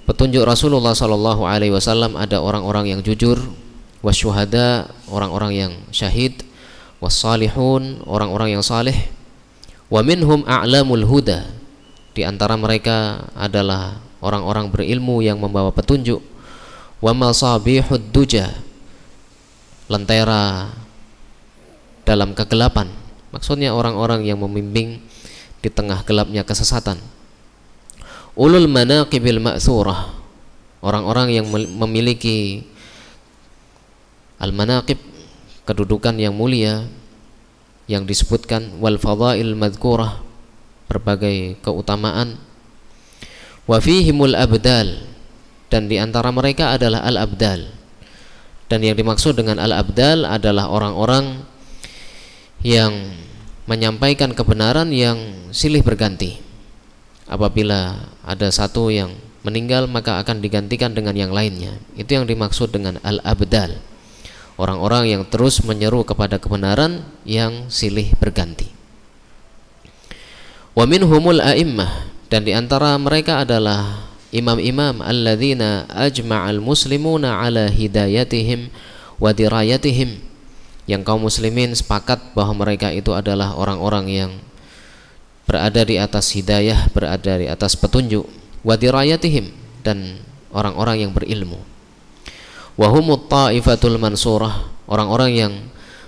petunjuk Rasulullah SAW, ada orang-orang yang jujur, wasyuhada, orang-orang yang syahid, wassalihun, orang-orang yang saleh, wa minhum a'lamul huda, di antara mereka adalah orang-orang berilmu yang membawa petunjuk, wa masabihud duja, lentera dalam kegelapan, maksudnya orang-orang yang membimbing di tengah gelapnya kesesatan, ulul manaqibil ma'thurah, orang-orang yang memiliki al-manaqib, kedudukan yang mulia yang disebutkan, wal fadail madhkurah, berbagai keutamaan, wa fihimul abdal, dan di antara mereka adalah al-abdal, dan yang dimaksud dengan al-abdal adalah orang-orang yang menyampaikan kebenaran yang silih berganti. Apabila ada satu yang meninggal, maka akan digantikan dengan yang lainnya. Itu yang dimaksud dengan al-abdal, orang-orang yang terus menyeru kepada kebenaran yang silih berganti. Wa minhumul a'immah, dan di antara mereka adalah imam-imam alladzina ajma'al muslimuna ala hidayatihim wa dirayatihim, yang kaum muslimin sepakat bahwa mereka itu adalah orang-orang yang berada di atas hidayah, berada di atas petunjuk, wa dirayatihim, dan orang-orang yang berilmu. Wahumut ta'ifatul mansurah, orang-orang yang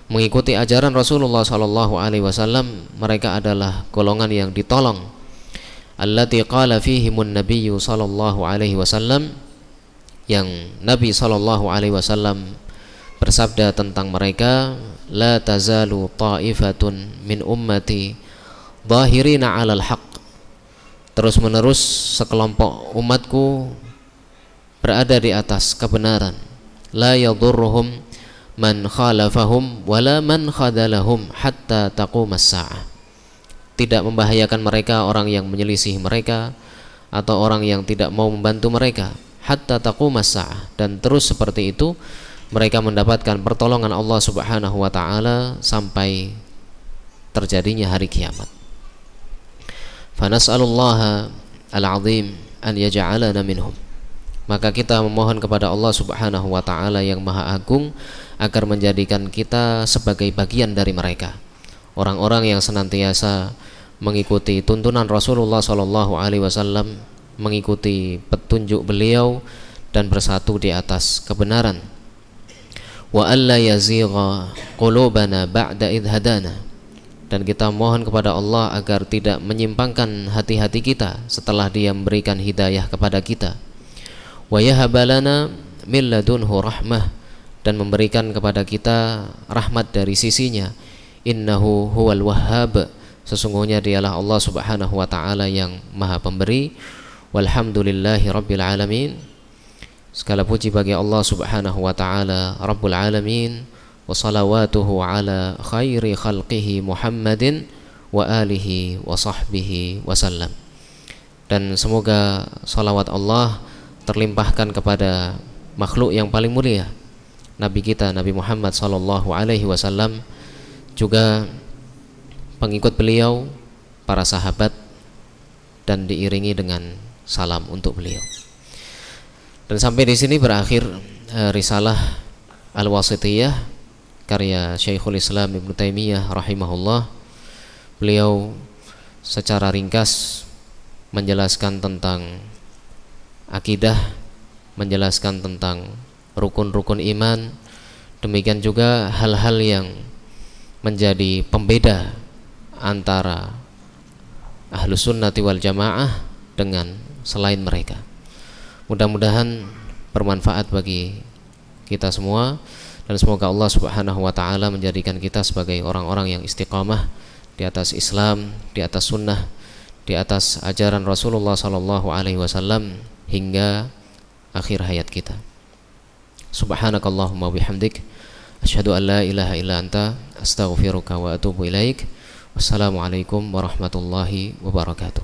mengikuti ajaran Rasulullah SAW, mereka adalah golongan yang ditolong. Allati qala fihimun nabiyyu sallallahu alaihi wasallam, yang Nabi SAW bersabda tentang mereka, la tazalu ta'ifatun min ummati dhahirina 'alal haqq, terus menerus sekelompok umatku berada di atas kebenaran, la yadurruhum man khalafahum wala man khadalahum hatta taqumas sa'ah, tidak membahayakan mereka orang yang menyelisih mereka atau orang yang tidak mau membantu mereka, hatta taqumas sa'ah, dan terus seperti itu mereka mendapatkan pertolongan Allah Subhanahu wa taala sampai terjadinya hari kiamat. Fa nas'alullaha al-'azim an yaj'alana minhum, maka kita memohon kepada Allah Subhanahu wa taala yang maha agung agar menjadikan kita sebagai bagian dari mereka, orang-orang yang senantiasa mengikuti tuntunan Rasulullah SAW, mengikuti petunjuk beliau dan bersatu di atas kebenaran. Wa alla yazigha qulubana ba'da idh hadana, dan kita mohon kepada Allah agar tidak menyimpangkan hati-hati kita setelah Dia memberikan hidayah kepada kita. Wa yahabalana min ladunhu rahmah, dan memberikan kepada kita rahmat dari sisinya. Innahu huwal wahhab, sesungguhnya dialah Allah Subhanahu wa taala yang Maha Pemberi. Walhamdulillahi rabbil alamin. Segala puji bagi Allah Subhanahu wa taala Rabbul alamin, wa salawatuhu ala khairi khalqihi Muhammadin wa alihi wa sahbihi wasallam. Dan semoga salawat Allah terlimpahkan kepada makhluk yang paling mulia, Nabi kita Nabi Muhammad sallallahu alaihi wasallam, juga pengikut beliau, para sahabat, dan diiringi dengan salam untuk beliau. Dan sampai di sini berakhir risalah Al-Wasithiyah karya Syekhul Islam Ibnu Taimiyah rahimahullah. Beliau secara ringkas menjelaskan tentang akidah, menjelaskan tentang rukun-rukun iman, demikian juga hal-hal yang menjadi pembeda antara Ahlus Sunnati wal Jamaah dengan selain mereka. Mudah-mudahan bermanfaat bagi kita semua, dan semoga Allah Subhanahu wa taala menjadikan kita sebagai orang-orang yang istiqamah di atas Islam, di atas sunnah, di atas ajaran Rasulullah sallallahu alaihi wasallam hingga akhir hayat kita. Subhanakallahumma bihamdik, asyhadu an la ilaha illa anta, astaghfiruka wa atubu ilaik. Wassalamualaikum warahmatullahi wabarakatuh.